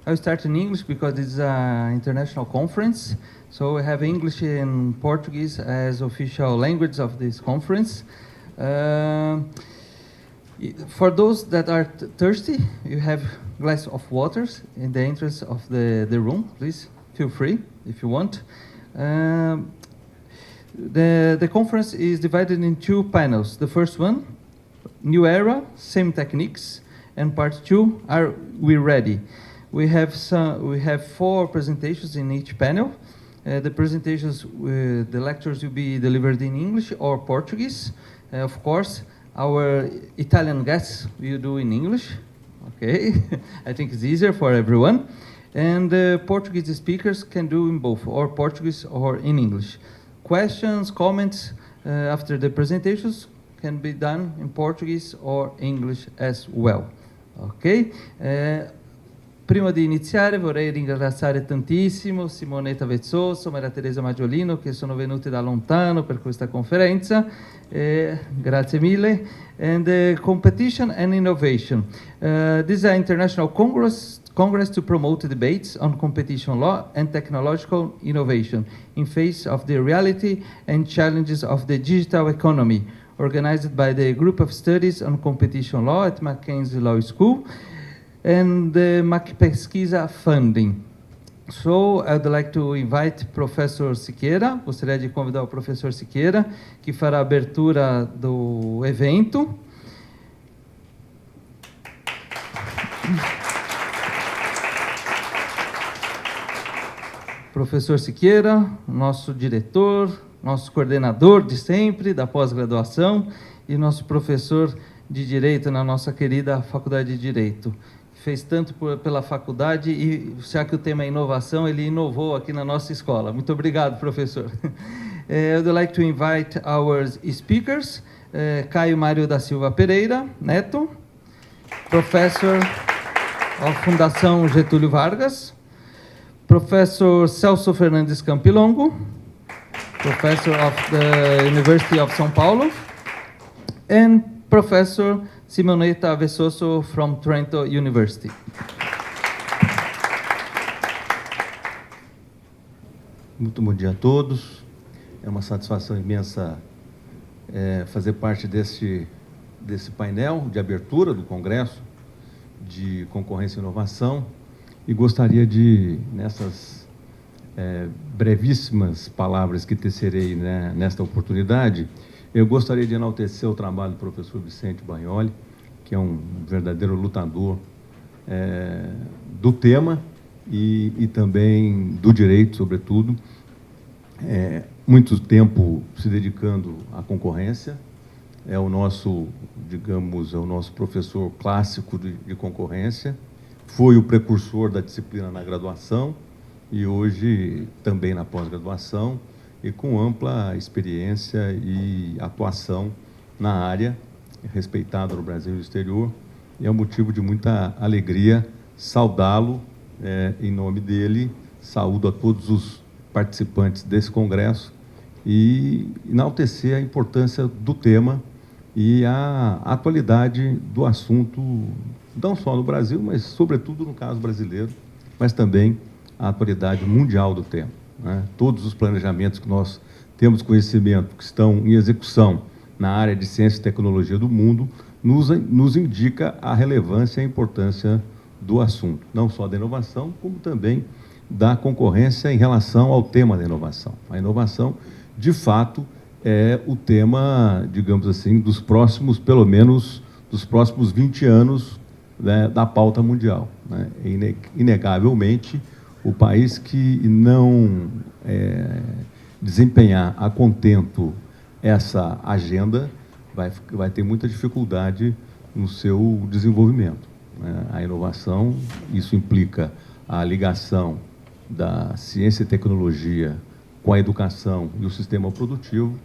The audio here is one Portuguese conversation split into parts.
I'll start in English because it's an international conference. So we have English and Portuguese as official language of this conference. For those that are thirsty, you have a glass of water in the entrance of the room. Please feel free if you want. The conference is divided in two panels. The first one, New Era, Same Techniques, and part two, Are We Ready? We have 4 presentations in each panel. The presentations, the lectures will be delivered in English or Portuguese. Of course, our Italian guests will do in English. Okay, I think it's easier for everyone. And Portuguese speakers can do in both, or Portuguese or in English. Questions, comments after the presentations can be done in Portuguese or English as well. Ok? Prima di iniziare vorrei ringraziare tantissimo Simonetta Vezzoso, Maria Teresa Maggiolino che sono venuti da lontano per questa conferenza. Grazie mille. And competition and innovation. This is an international congress to promote debates on competition law and technological innovation in face of the reality and challenges of the digital economy, organized by the Group of Studies on Competition Law at Mackenzie Law School and the MacPesquisa Funding. So, I'd like to invite Professor Siqueira, gostaria de convidar o professor Siqueira, que fará a abertura do evento. Professor Siqueira, nosso diretor, nosso coordenador de sempre, da pós-graduação, e nosso professor de Direito na nossa querida Faculdade de Direito. Fez tanto pela faculdade e, já que o tema é inovação, ele inovou aqui na nossa escola. Muito obrigado, professor. I would like to invite our speakers, Caio Mário da Silva Pereira, Neto, Professor of Fundação Getúlio Vargas, Professor Celso Fernandes Campilongo, Professor of the University of São Paulo, and Professor Simonetta Vezzoso from Trento University. Muito bom dia a todos. É uma satisfação imensa fazer parte desse painel de abertura do Congresso de Concorrência e Inovação, e gostaria de, nessas brevíssimas palavras que tecerei, né, nesta oportunidade, eu gostaria de enaltecer o trabalho do professor Vicente Bagnoli, que é um verdadeiro lutador do tema e também do direito, sobretudo. Muito tempo se dedicando à concorrência. É o nosso, digamos, é o nosso professor clássico de concorrência. Foi o precursor da disciplina na graduação e hoje também na pós-graduação, e com ampla experiência e atuação na área, respeitado no Brasil e no exterior, e é um motivo de muita alegria saudá-lo em nome dele. Saúdo a todos os participantes desse congresso e enaltecer a importância do tema e a atualidade do assunto, não só no Brasil, mas sobretudo no caso brasileiro, mas também a atualidade mundial do tema, né? Todos os planejamentos que nós temos conhecimento, que estão em execução na área de ciência e tecnologia do mundo, nos indica a relevância e a importância do assunto, não só da inovação, como também da concorrência em relação ao tema da inovação. A inovação, de fato, é o tema, digamos assim, dos próximos, pelo menos, dos próximos 20 anos, né, da pauta mundial, né? Inegavelmente, o país que não desempenhar a contento essa agenda vai ter muita dificuldade no seu desenvolvimento, né? A inovação, isso implica a ligação da ciência e tecnologia com a educação e o sistema produtivo.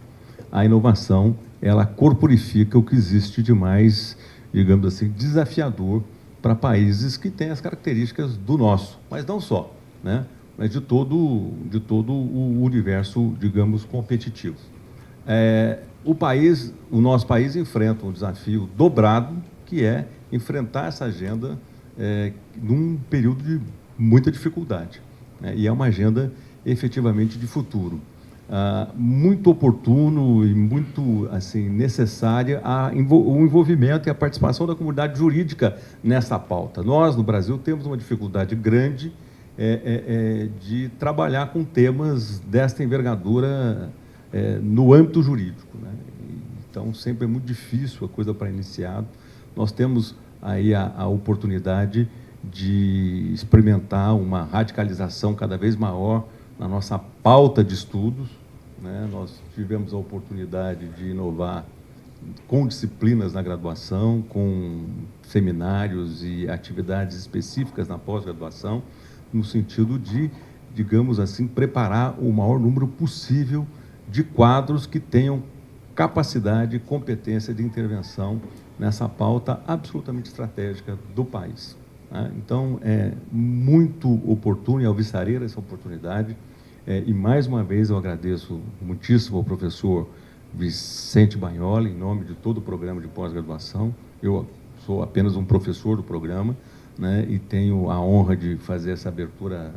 A inovação, ela corporifica o que existe de mais, digamos assim, desafiador para países que têm as características do nosso, mas não só, né? Mas de todo o universo, digamos, competitivo. O nosso país enfrenta um desafio dobrado, que é enfrentar essa agenda num período de muita dificuldade, né? E é uma agenda efetivamente de futuro. Muito oportuno e muito assim, necessária o envolvimento e a participação da comunidade jurídica nessa pauta. Nós, no Brasil, temos uma dificuldade grande de trabalhar com temas desta envergadura no âmbito jurídico, né? Então, sempre é muito difícil a coisa para iniciado. Nós temos aí a oportunidade de experimentar uma radicalização cada vez maior na nossa pauta de estudos, né? Nós tivemos a oportunidade de inovar com disciplinas na graduação, com seminários e atividades específicas na pós-graduação, no sentido de, digamos assim, preparar o maior número possível de quadros que tenham capacidade e competência de intervenção nessa pauta absolutamente estratégica do país, né? Então, é muito oportuno e alvissareira essa oportunidade. E, mais uma vez, eu agradeço muitíssimo ao professor Vicente Bagnoli, em nome de todo o programa de pós-graduação. Eu sou apenas um professor do programa, né, e tenho a honra de fazer essa abertura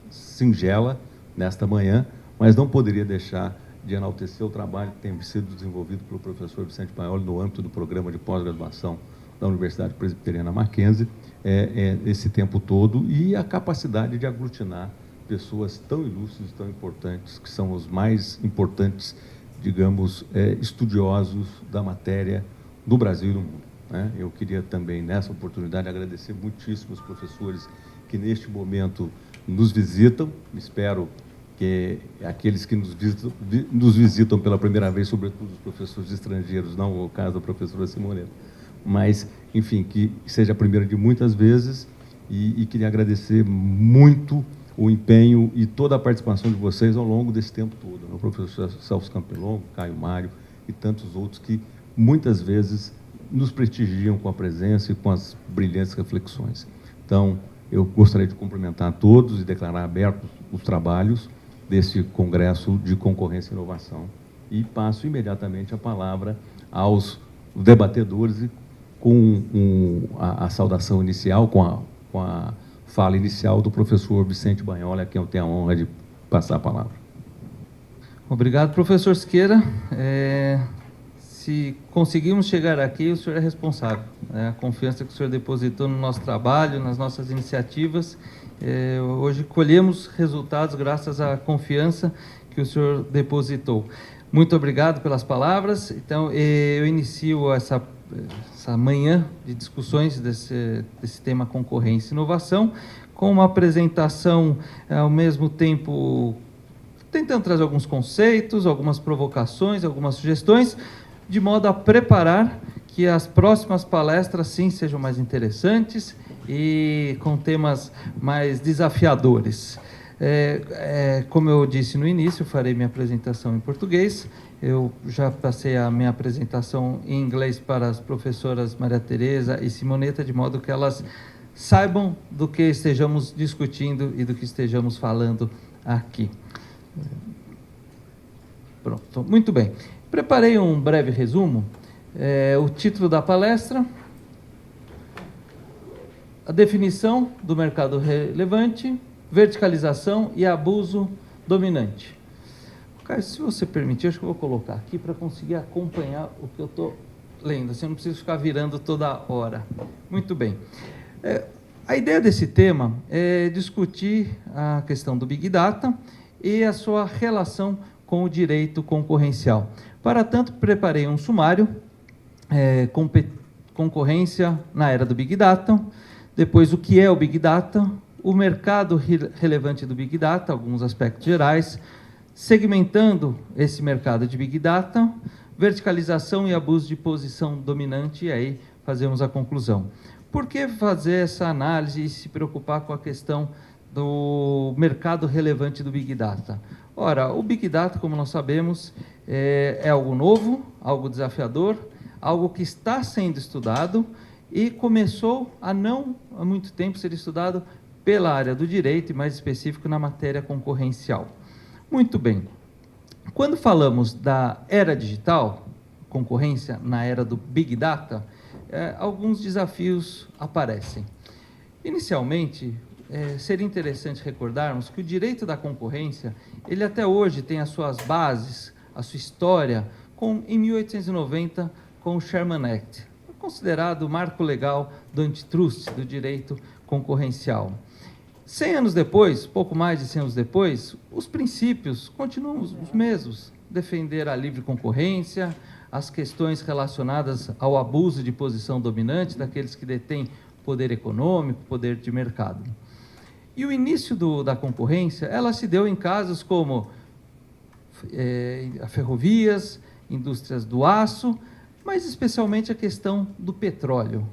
singela nesta manhã, mas não poderia deixar de enaltecer o trabalho que tem sido desenvolvido pelo professor Vicente Bagnoli no âmbito do programa de pós-graduação da Universidade Presbiteriana Mackenzie, esse tempo todo, e a capacidade de aglutinar pessoas tão ilustres, tão importantes, que são os mais importantes, digamos, estudiosos da matéria no Brasil e no mundo, né? Eu queria também, nessa oportunidade, agradecer muitíssimo os professores que, neste momento, nos visitam. Espero que aqueles que nos visitam pela primeira vez, sobretudo os professores estrangeiros, não o caso da professora Simoneta, mas, enfim, que seja a primeira de muitas vezes, e queria agradecer muito o empenho e toda a participação de vocês ao longo desse tempo todo, né? O professor Celso Campelongo, Caio Mário e tantos outros que muitas vezes nos prestigiam com a presença e com as brilhantes reflexões. Então, eu gostaria de cumprimentar a todos e declarar abertos os trabalhos desse Congresso de Concorrência e Inovação. E passo imediatamente a palavra aos debatedores, e com a saudação inicial, com a fala inicial do professor Vicente Bagnoli, a quem eu tenho a honra de passar a palavra. Obrigado, professor Siqueira. Se conseguimos chegar aqui, o senhor é responsável, né? A confiança que o senhor depositou no nosso trabalho, nas nossas iniciativas. Hoje colhemos resultados graças à confiança que o senhor depositou. Muito obrigado pelas palavras. Então, eu inicio essa manhã de discussões desse tema concorrência e inovação, com uma apresentação, ao mesmo tempo, tentando trazer alguns conceitos, algumas provocações, algumas sugestões, de modo a preparar que as próximas palestras, sim, sejam mais interessantes e com temas mais desafiadores. Como eu disse no início, eu farei minha apresentação em português. Eu já passei a minha apresentação em inglês para as professoras Maria Tereza e Simoneta, de modo que elas saibam do que estejamos discutindo e do que estejamos falando aqui. Pronto, muito bem. Preparei um breve resumo. O título da palestra: a definição do mercado relevante, verticalização e abuso dominante. Caio, se você permitir, acho que eu vou colocar aqui para conseguir acompanhar o que eu estou lendo, assim eu não preciso ficar virando toda hora. Muito bem. A ideia desse tema é discutir a questão do Big Data e a sua relação com o direito concorrencial. Para tanto, preparei um sumário, concorrência na era do Big Data, depois o que é o Big Data, o mercado relevante do Big Data, alguns aspectos gerais, segmentando esse mercado de Big Data, verticalização e abuso de posição dominante, e aí fazemos a conclusão. Por que fazer essa análise e se preocupar com a questão do mercado relevante do Big Data? Ora, o Big Data, como nós sabemos, é algo novo, algo desafiador, algo que está sendo estudado e começou não há muito tempo ser estudado pela área do direito, e mais específico na matéria concorrencial. Muito bem. Quando falamos da era digital, concorrência na era do Big Data, alguns desafios aparecem. Inicialmente, seria interessante recordarmos que o direito da concorrência, ele até hoje tem as suas bases, a sua história, em 1890, com o Sherman Act, considerado o marco legal do antitrust, do direito concorrencial. 100 anos depois, pouco mais de 100 anos depois, os princípios continuam os mesmos. Defender a livre concorrência, as questões relacionadas ao abuso de posição dominante daqueles que detêm poder econômico, poder de mercado. E o início da concorrência, ela se deu em casos como ferrovias, indústrias do aço, mas especialmente a questão do petróleo.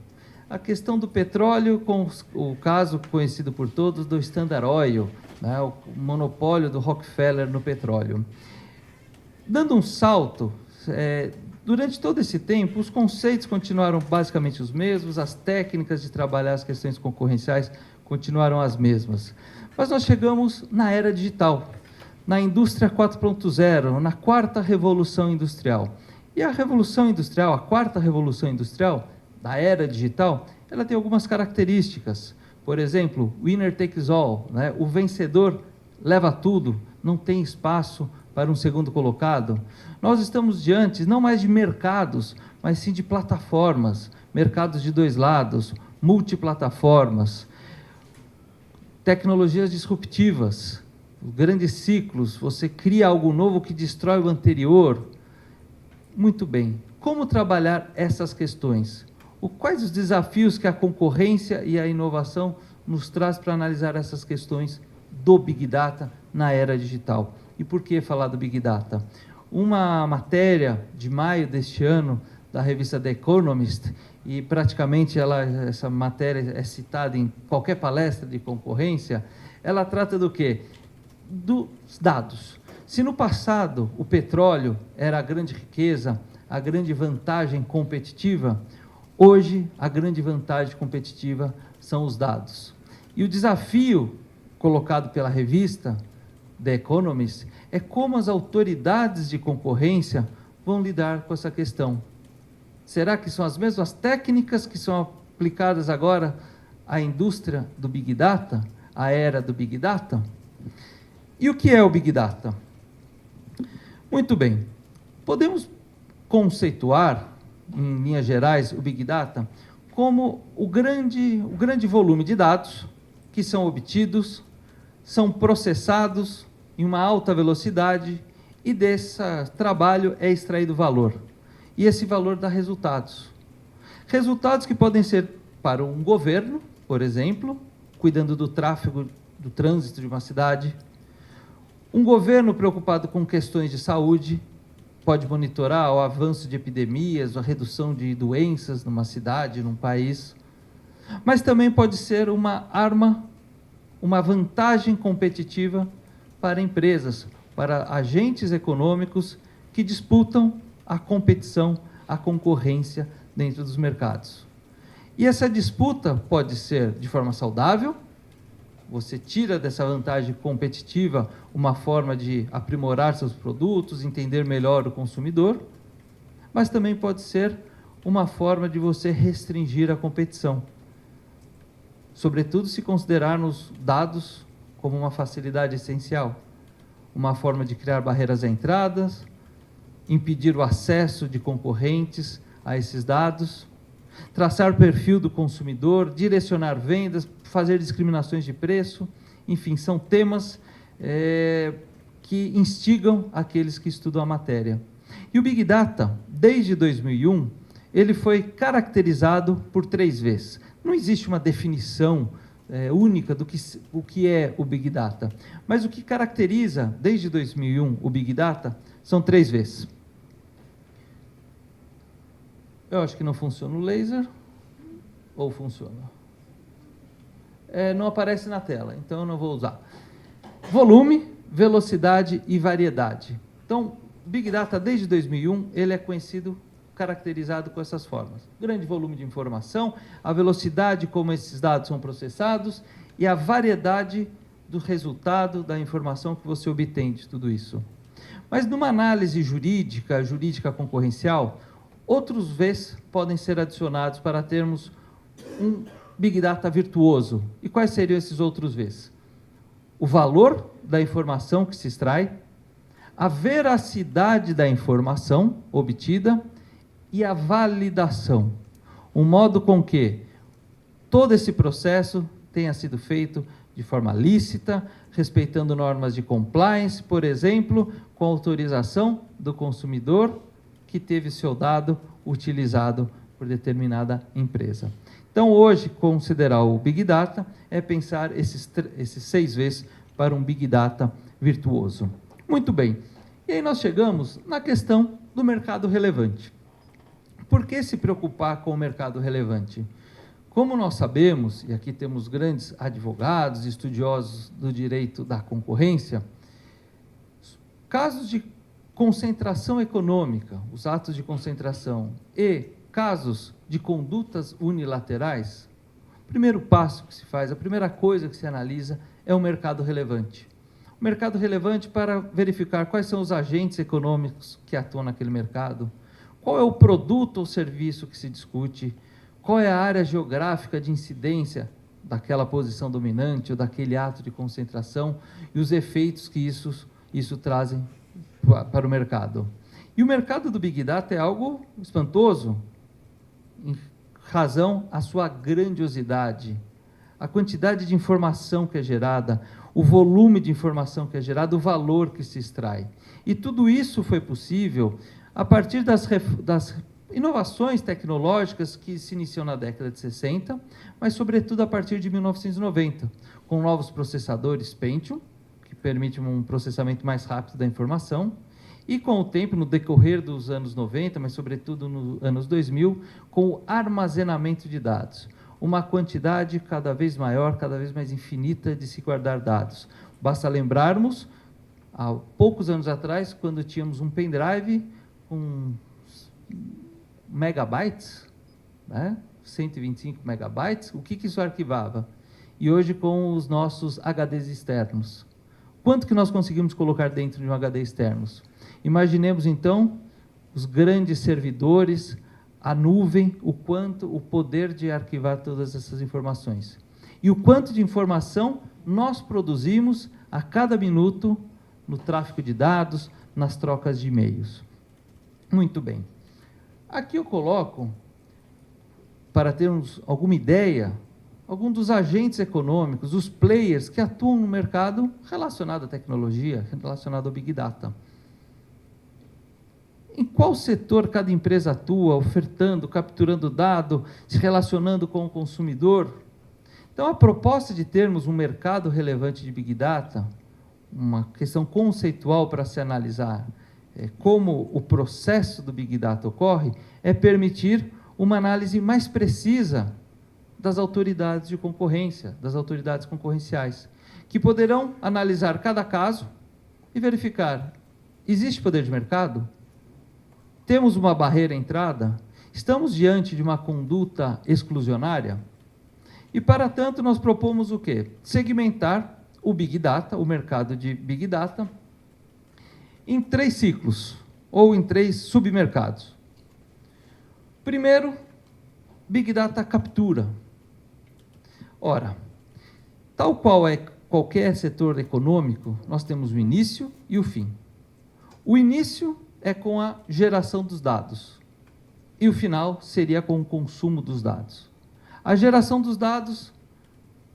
A questão do petróleo com o caso conhecido por todos do Standard Oil, né, o monopólio do Rockefeller no petróleo. Dando um salto, durante todo esse tempo, os conceitos continuaram basicamente os mesmos, as técnicas de trabalhar as questões concorrenciais continuaram as mesmas. Mas nós chegamos na era digital, na indústria 4.0, na quarta revolução industrial. E a revolução industrial, a quarta revolução industrial, da era digital, ela tem algumas características. Por exemplo, winner takes all, né? O vencedor leva tudo, não tem espaço para um segundo colocado. Nós estamos diante não mais de mercados, mas sim de plataformas, mercados de dois lados, multiplataformas, tecnologias disruptivas, grandes ciclos, você cria algo novo que destrói o anterior. Muito bem, como trabalhar essas questões? Quais os desafios que a concorrência e a inovação nos traz para analisar essas questões do Big Data na era digital? E por que falar do Big Data? Uma matéria de maio deste ano, da revista The Economist, e praticamente essa matéria é citada em qualquer palestra de concorrência, ela trata do quê? Dos dados. Se no passado o petróleo era a grande riqueza, a grande vantagem competitiva, hoje a grande vantagem competitiva são os dados. E o desafio colocado pela revista The Economist é como as autoridades de concorrência vão lidar com essa questão. Será que são as mesmas técnicas que são aplicadas agora à indústria do Big Data, à era do Big Data? E o que é o Big Data? Muito bem, podemos conceituar, em linhas gerais, o Big Data como o grande volume de dados que são obtidos, são processados em uma alta velocidade e desse trabalho é extraído valor. E esse valor dá resultados. Resultados que podem ser para um governo, por exemplo, cuidando do tráfego, do trânsito de uma cidade. Um governo preocupado com questões de saúde pode monitorar o avanço de epidemias, a redução de doenças numa cidade, num país. Mas também pode ser uma arma, uma vantagem competitiva para empresas, para agentes econômicos que disputam a competição, a concorrência dentro dos mercados. E essa disputa pode ser de forma saudável, você tira dessa vantagem competitiva uma forma de aprimorar seus produtos, entender melhor o consumidor, mas também pode ser uma forma de você restringir a competição. Sobretudo se considerarmos dados como uma facilidade essencial, uma forma de criar barreiras à entrada, impedir o acesso de concorrentes a esses dados, traçar o perfil do consumidor, direcionar vendas, fazer discriminações de preço, enfim, são temas que instigam aqueles que estudam a matéria. E o Big Data, desde 2001, ele foi caracterizado por 3 Vs. Não existe uma definição única do que é o Big Data, mas o que caracteriza, desde 2001, o Big Data, são 3 Vs. Eu acho que não funciona o laser, ou funciona? Não aparece na tela, então eu não vou usar. Volume, velocidade e variedade. Então, Big Data, desde 2001, ele é conhecido, caracterizado com essas formas. Grande volume de informação, a velocidade como esses dados são processados e a variedade do resultado da informação que você obtém de tudo isso. Mas numa análise jurídica concorrencial, outros Vs podem ser adicionados para termos Big Data virtuoso. E quais seriam esses outros Vs? O valor da informação que se extrai, a veracidade da informação obtida e a validação. Um modo com que todo esse processo tenha sido feito de forma lícita, respeitando normas de compliance, por exemplo, com autorização do consumidor que teve seu dado utilizado por determinada empresa. Então, hoje, considerar o Big Data é pensar esses 6 Vs para um Big Data virtuoso. Muito bem. E aí nós chegamos na questão do mercado relevante. Por que se preocupar com o mercado relevante? Como nós sabemos, e aqui temos grandes advogados, estudiosos do direito da concorrência, casos de concentração econômica, os atos de concentração e casos de condutas unilaterais, o primeiro passo que se faz, a primeira coisa que se analisa é o mercado relevante. O mercado relevante para verificar quais são os agentes econômicos que atuam naquele mercado, qual é o produto ou serviço que se discute, qual é a área geográfica de incidência daquela posição dominante ou daquele ato de concentração e os efeitos que isso trazem para o mercado. E o mercado do Big Data é algo espantoso, em razão à sua grandiosidade, a quantidade de informação que é gerada, o volume de informação que é gerado, o valor que se extrai. E tudo isso foi possível a partir das inovações tecnológicas que se iniciam na década de 60, mas sobretudo a partir de 1990, com novos processadores Pentium, que permitem um processamento mais rápido da informação, e com o tempo, no decorrer dos anos 90, mas sobretudo nos anos 2000, com o armazenamento de dados. Uma quantidade cada vez maior, cada vez mais infinita de se guardar dados. Basta lembrarmos, há poucos anos atrás, quando tínhamos um pendrive com megabytes, né? 125 megabytes, o que isso arquivava? E hoje com os nossos HDs externos. Quanto que nós conseguimos colocar dentro de um HD externos? Imaginemos, então, os grandes servidores, a nuvem, o poder de arquivar todas essas informações. E o quanto de informação nós produzimos a cada minuto no tráfego de dados, nas trocas de e-mails. Muito bem. Aqui eu coloco, para termos alguma ideia, alguns dos agentes econômicos, os players que atuam no mercado relacionado à tecnologia, relacionado ao Big Data. Em qual setor cada empresa atua, ofertando, capturando dado, se relacionando com o consumidor? Então, a proposta de termos um mercado relevante de Big Data, uma questão conceitual para se analisar como o processo do Big Data ocorre, é permitir uma análise mais precisa das autoridades de concorrência, das autoridades concorrenciais, que poderão analisar cada caso e verificar, existe poder de mercado? Temos uma barreira à entrada? Estamos diante de uma conduta exclusionária? E, para tanto, nós propomos o quê? Segmentar o Big Data, o mercado de Big Data, em 3 ciclos, ou em 3 submercados. Primeiro, Big Data captura. Ora, tal qual é qualquer setor econômico, nós temos o início e o fim. O início é com a geração dos dados, e o final seria com o consumo dos dados. A geração dos dados,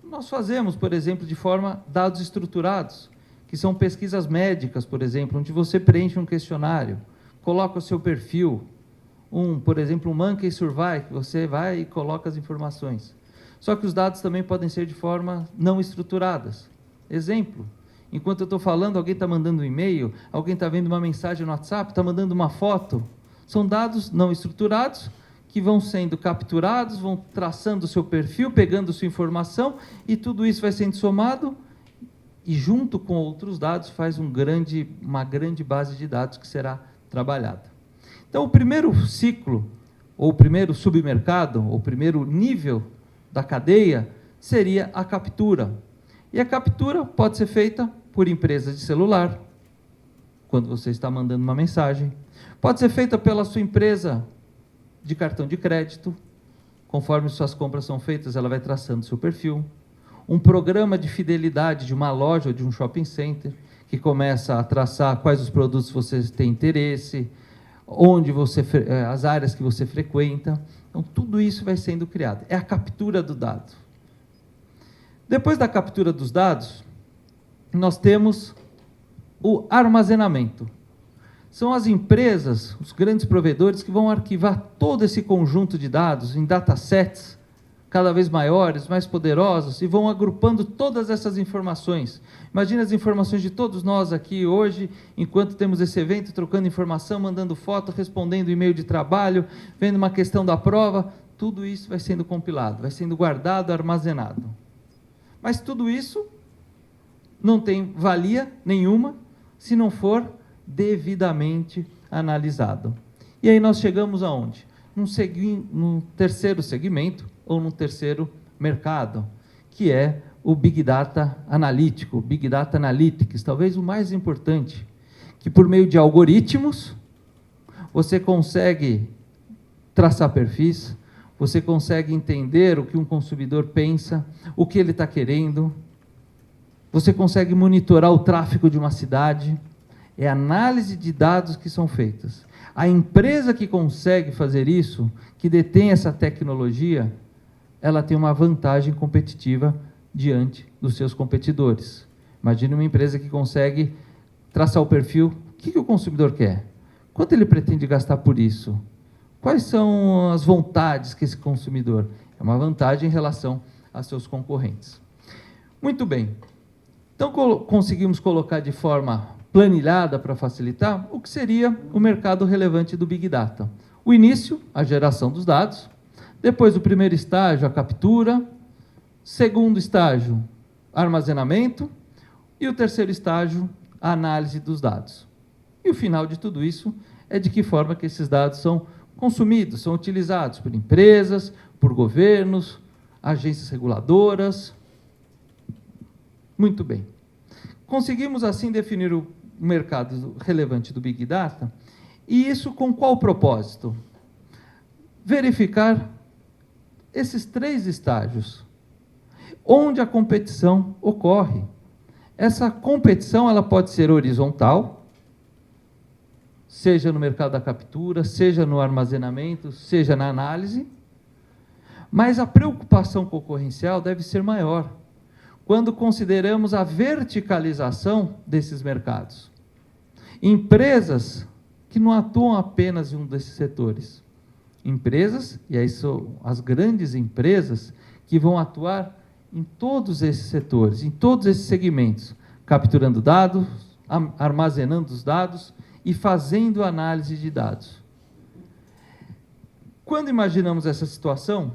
nós fazemos, por exemplo, de forma dados estruturados, que são pesquisas médicas, por exemplo, onde você preenche um questionário, coloca o seu perfil, por exemplo, um Monkey Survey, que você vai e coloca as informações. Só que os dados também podem ser de forma não estruturadas. Exemplo, enquanto eu estou falando, alguém está mandando um e-mail, alguém está vendo uma mensagem no WhatsApp, está mandando uma foto. São dados não estruturados que vão sendo capturados, vão traçando o seu perfil, pegando sua informação, e tudo isso vai sendo somado e, junto com outros dados, faz uma grande base de dados que será trabalhada. Então, o primeiro ciclo, ou o primeiro submercado, ou o primeiro nível da cadeia, seria a captura. E a captura pode ser feita por empresas de celular, quando você está mandando uma mensagem. Pode ser feita pela sua empresa de cartão de crédito, conforme suas compras são feitas, ela vai traçando seu perfil. Um programa de fidelidade de uma loja ou de um shopping center, que começa a traçar quais os produtos você tem interesse, onde você, as áreas que você frequenta. Então, tudo isso vai sendo criado. É a captura do dado. Depois da captura dos dados, nós temos o armazenamento. São as empresas, os grandes provedores, que vão arquivar todo esse conjunto de dados em datasets cada vez maiores, mais poderosos, e vão agrupando todas essas informações. Imagina as informações de todos nós aqui hoje, enquanto temos esse evento, trocando informação, mandando foto, respondendo e-mail de trabalho, vendo uma questão da prova, tudo isso vai sendo compilado, vai sendo guardado, armazenado. Mas tudo isso não tem valia nenhuma se não for devidamente analisado. E aí nós chegamos aonde? Num terceiro segmento, ou num terceiro mercado, que é o Big Data analítico, o Big Data Analytics, talvez o mais importante, que por meio de algoritmos, você consegue traçar perfis, você consegue entender o que um consumidor pensa, o que ele está querendo, você consegue monitorar o tráfego de uma cidade, é análise de dados que são feitas. A empresa que consegue fazer isso, que detém essa tecnologia, ela tem uma vantagem competitiva diante dos seus competidores. Imagine uma empresa que consegue traçar o perfil, o que o consumidor quer? Quanto ele pretende gastar por isso? Quais são as vontades que esse consumidor? É uma vantagem em relação a seus concorrentes. Muito bem. Então, conseguimos colocar de forma planilhada para facilitar o que seria o mercado relevante do Big Data. O início, a geração dos dados. Depois, o primeiro estágio, a captura. Segundo estágio, armazenamento. E o terceiro estágio, a análise dos dados. E o final de tudo isso é de que forma que esses dados são consumidos, são utilizados por empresas, por governos, agências reguladoras. Muito bem. Conseguimos, assim, definir o mercado relevante do Big Data, e isso com qual propósito? Verificar esses três estágios, onde a competição ocorre. Essa competição ela pode ser horizontal, seja no mercado da captura, seja no armazenamento, seja na análise, mas a preocupação concorrencial deve ser maior quando consideramos a verticalização desses mercados. Empresas que não atuam apenas em um desses setores. Empresas, e aí são as grandes empresas, que vão atuar em todos esses setores, em todos esses segmentos, capturando dados, armazenando os dados e fazendo análise de dados. Quando imaginamos essa situação,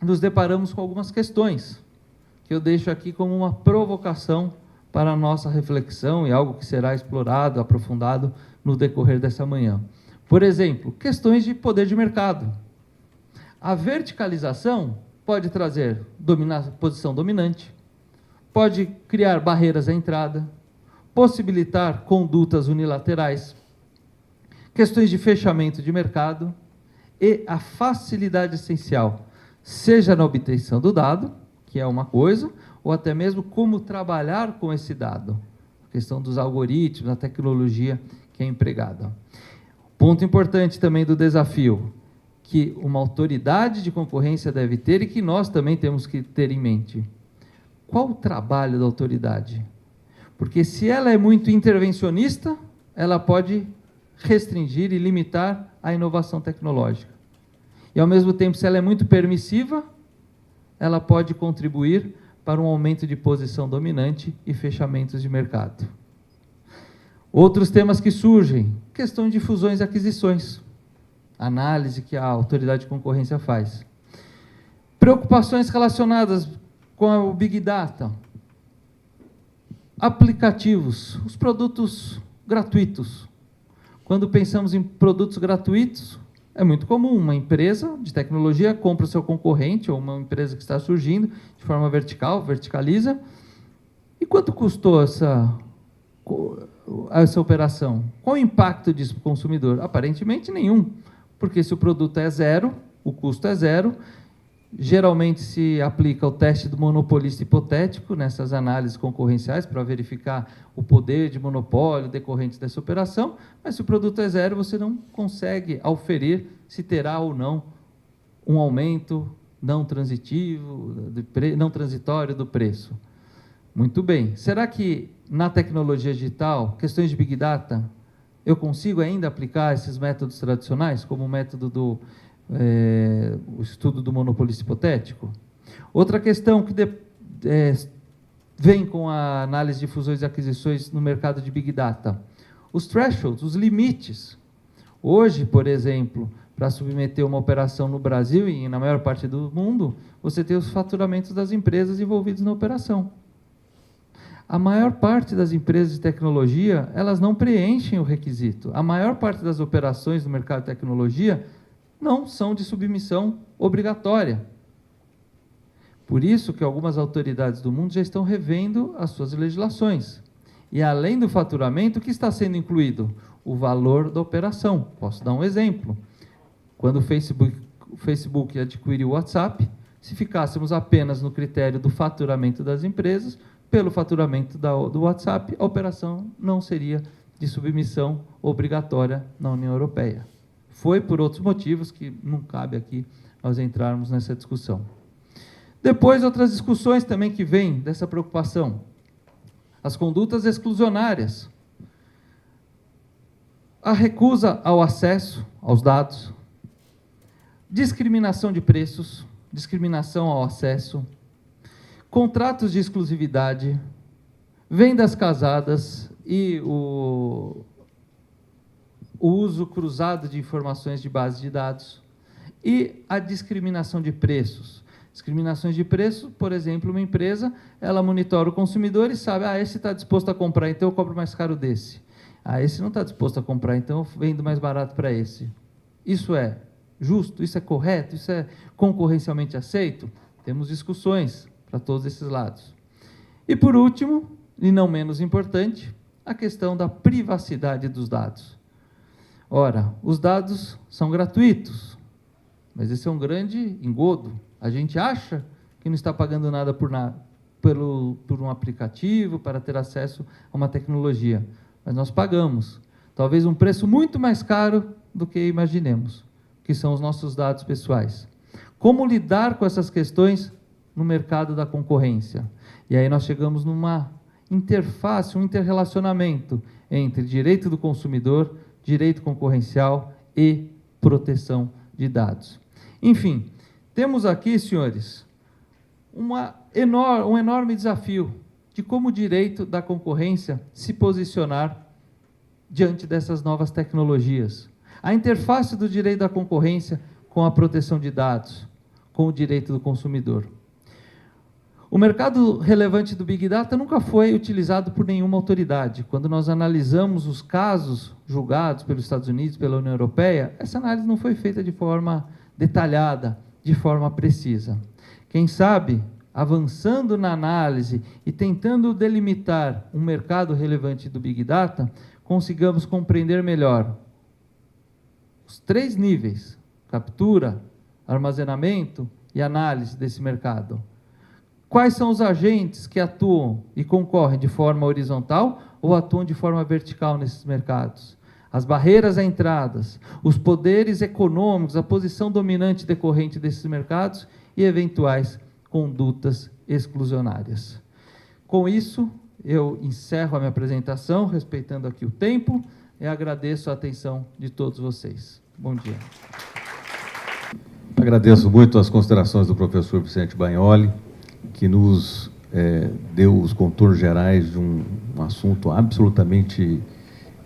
nos deparamos com algumas questões, que eu deixo aqui como uma provocação para a nossa reflexão e algo que será explorado, aprofundado no decorrer dessa manhã. Por exemplo, questões de poder de mercado. A verticalização pode trazer posição dominante, pode criar barreiras à entrada, possibilitar condutas unilaterais, questões de fechamento de mercado e a facilidade essencial, seja na obtenção do dado, que é uma coisa, ou até mesmo como trabalhar com esse dado, a questão dos algoritmos, a tecnologia que é empregada. Ponto importante também do desafio, que uma autoridade de concorrência deve ter e que nós também temos que ter em mente. Qual o trabalho da autoridade? Porque se ela é muito intervencionista, ela pode restringir e limitar a inovação tecnológica. E, ao mesmo tempo, se ela é muito permissiva, ela pode contribuir para um aumento de posição dominante e fechamentos de mercado. Outros temas que surgem, questão de fusões e aquisições, análise que a autoridade de concorrência faz. Preocupações relacionadas com o Big Data, aplicativos, os produtos gratuitos. Quando pensamos em produtos gratuitos, é muito comum uma empresa de tecnologia compra o seu concorrente ou uma empresa que está surgindo de forma vertical, verticaliza. E quanto custou essa operação? Qual o impacto disso para o consumidor? Aparentemente nenhum, porque se o produto é zero, o custo é zero, Geralmente se aplica o teste do monopolista hipotético nessas análises concorrenciais para verificar o poder de monopólio decorrente dessa operação, mas se o produto é zero, você não consegue auferir se terá ou não um aumento não transitivo, não transitório do preço. Muito bem. Será que na tecnologia digital, questões de Big Data, eu consigo ainda aplicar esses métodos tradicionais, como o método do o estudo do monopolista hipotético? Outra questão que vem com a análise de fusões e aquisições no mercado de Big Data. Os thresholds, os limites. Hoje, por exemplo, para submeter uma operação no Brasil e na maior parte do mundo, você tem os faturamentos das empresas envolvidas na operação. A maior parte das empresas de tecnologia, elas não preenchem o requisito. A maior parte das operações no mercado de tecnologia não são de submissão obrigatória. Por isso que algumas autoridades do mundo já estão revendo as suas legislações. E além do faturamento, o que está sendo incluído? O valor da operação. Posso dar um exemplo. Quando o Facebook adquiriu o WhatsApp, se ficássemos apenas no critério do faturamento das empresas, pelo faturamento do WhatsApp, a operação não seria de submissão obrigatória na União Europeia. Foi por outros motivos que não cabe aqui nós entrarmos nessa discussão. Depois, outras discussões também que vêm dessa preocupação. As condutas exclusionárias. A recusa ao acesso aos dados, discriminação de preços, discriminação ao acesso, contratos de exclusividade, vendas casadas e o uso cruzado de informações de base de dados e a discriminação de preços. Discriminações de preço, por exemplo, uma empresa, ela monitora o consumidor e sabe, esse está disposto a comprar, então eu cobro mais caro desse. Esse não está disposto a comprar, então eu vendo mais barato para esse. Isso é justo? Isso é correto? Isso é concorrencialmente aceito? Temos discussões para todos esses lados. E por último, e não menos importante, a questão da privacidade dos dados. Ora, os dados são gratuitos, mas esse é um grande engodo. A gente acha que não está pagando nada por um aplicativo para ter acesso a uma tecnologia, mas nós pagamos, talvez um preço muito mais caro do que imaginemos, que são os nossos dados pessoais. Como lidar com essas questões no mercado da concorrência? E aí nós chegamos numa interface, um interrelacionamento entre direito do consumidor, direito concorrencial e proteção de dados. Enfim, temos aqui, senhores, um enorme desafio de como o direito da concorrência se posicionar diante dessas novas tecnologias. A interface do direito da concorrência com a proteção de dados, com o direito do consumidor. O mercado relevante do Big Data nunca foi utilizado por nenhuma autoridade. Quando nós analisamos os casos julgados pelos Estados Unidos, pela União Europeia, essa análise não foi feita de forma detalhada, de forma precisa. Quem sabe, avançando na análise e tentando delimitar um mercado relevante do Big Data, consigamos compreender melhor os 3 níveis: captura, armazenamento e análise desse mercado. Quais são os agentes que atuam e concorrem de forma horizontal ou atuam de forma vertical nesses mercados? As barreiras à entrada, os poderes econômicos, a posição dominante decorrente desses mercados e eventuais condutas exclusionárias. Com isso, eu encerro a minha apresentação, respeitando aqui o tempo, e agradeço a atenção de todos vocês. Bom dia. Agradeço muito as considerações do professor Vicente Bagnoli, que nos deu os contornos gerais de um assunto absolutamente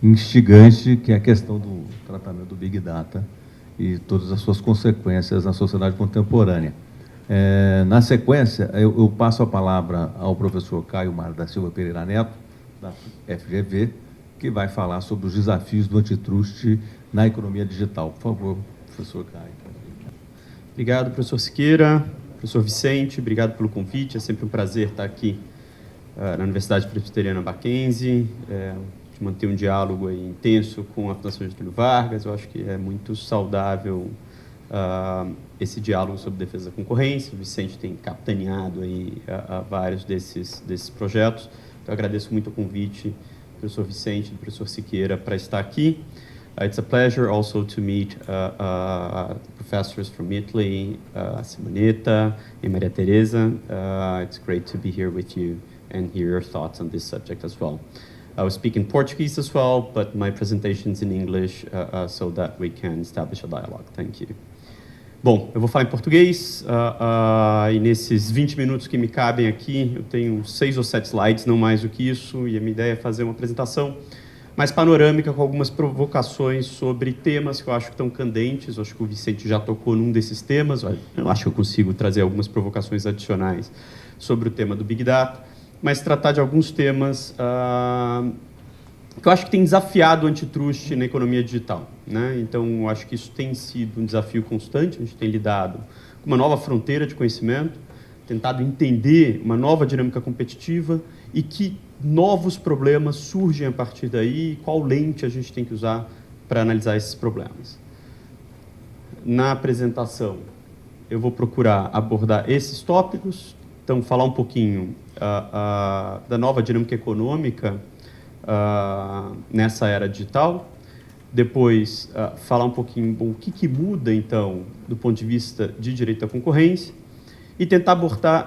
instigante, que é a questão do tratamento do Big Data e todas as suas consequências na sociedade contemporânea. Na sequência, eu passo a palavra ao professor Caio Mário da Silva Pereira Neto, da FGV, que vai falar sobre os desafios do antitrust na economia digital. Por favor, professor Caio. Obrigado, professor Siqueira, professor Vicente, obrigado pelo convite. É sempre um prazer estar aqui na Universidade Presbiteriana Mackenzie, de manter um diálogo aí intenso com a Fundação Getúlio Vargas. Eu acho que é muito saudável esse diálogo sobre defesa da concorrência. O Vicente tem capitaneado aí vários desses projetos. Então, eu agradeço muito o convite do professor Vicente e do professor Siqueira para estar aqui. It's a pleasure also to meet professors from Italy, Simonetta and Maria Teresa. It's great to be here with you and hear your thoughts on this subject as well. I will speak in Portuguese as well, but my presentation is in English so that we can establish a dialogue. Thank you. Bom, eu vou falar em português e nesses 20 minutos que me cabem aqui, eu tenho 6 ou 7 slides, não mais do que isso, e a minha ideia é fazer uma apresentação mais panorâmica com algumas provocações sobre temas que eu acho que estão candentes. Eu acho que o Vicente já tocou num desses temas, eu acho que eu consigo trazer algumas provocações adicionais sobre o tema do Big Data, mas tratar de alguns temas que eu acho que tem desafiado o antitrust na economia digital, né? Então, eu acho que isso tem sido um desafio constante. A gente tem lidado com uma nova fronteira de conhecimento, tentado entender uma nova dinâmica competitiva e que novos problemas surgem a partir daí e qual lente a gente tem que usar para analisar esses problemas. Na apresentação, eu vou procurar abordar esses tópicos, então, falar um pouquinho da nova dinâmica econômica nessa era digital, depois falar um pouquinho o que muda, então, do ponto de vista de direito da concorrência, e tentar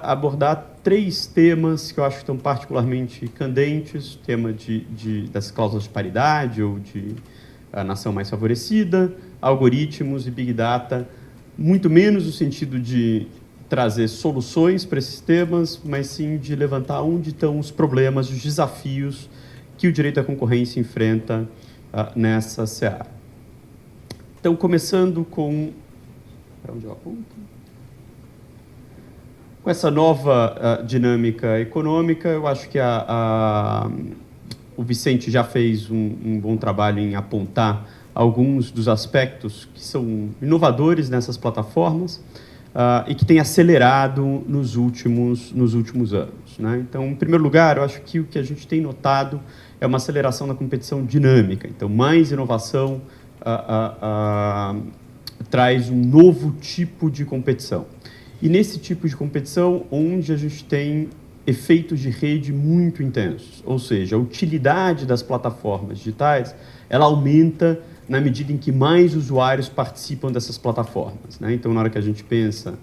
abordar 3 temas que eu acho que estão particularmente candentes: o tema das cláusulas de paridade ou de nação mais favorecida, algoritmos e Big Data, muito menos no sentido de trazer soluções para esses temas, mas sim de levantar onde estão os problemas, os desafios que o direito da concorrência enfrenta nessa seara. Então, começando com... Para onde eu aponto? Com essa nova dinâmica econômica, eu acho que o Vicente já fez um bom trabalho em apontar alguns dos aspectos que são inovadores nessas plataformas e que têm acelerado nos últimos anos, né? Então, em primeiro lugar, eu acho que o que a gente tem notado é uma aceleração da competição dinâmica. Então, mais inovação traz um novo tipo de competição. E nesse tipo de competição, onde a gente tem efeitos de rede muito intensos, ou seja, a utilidade das plataformas digitais, ela aumenta na medida em que mais usuários participam dessas plataformas, né? Então, na hora que a gente pensa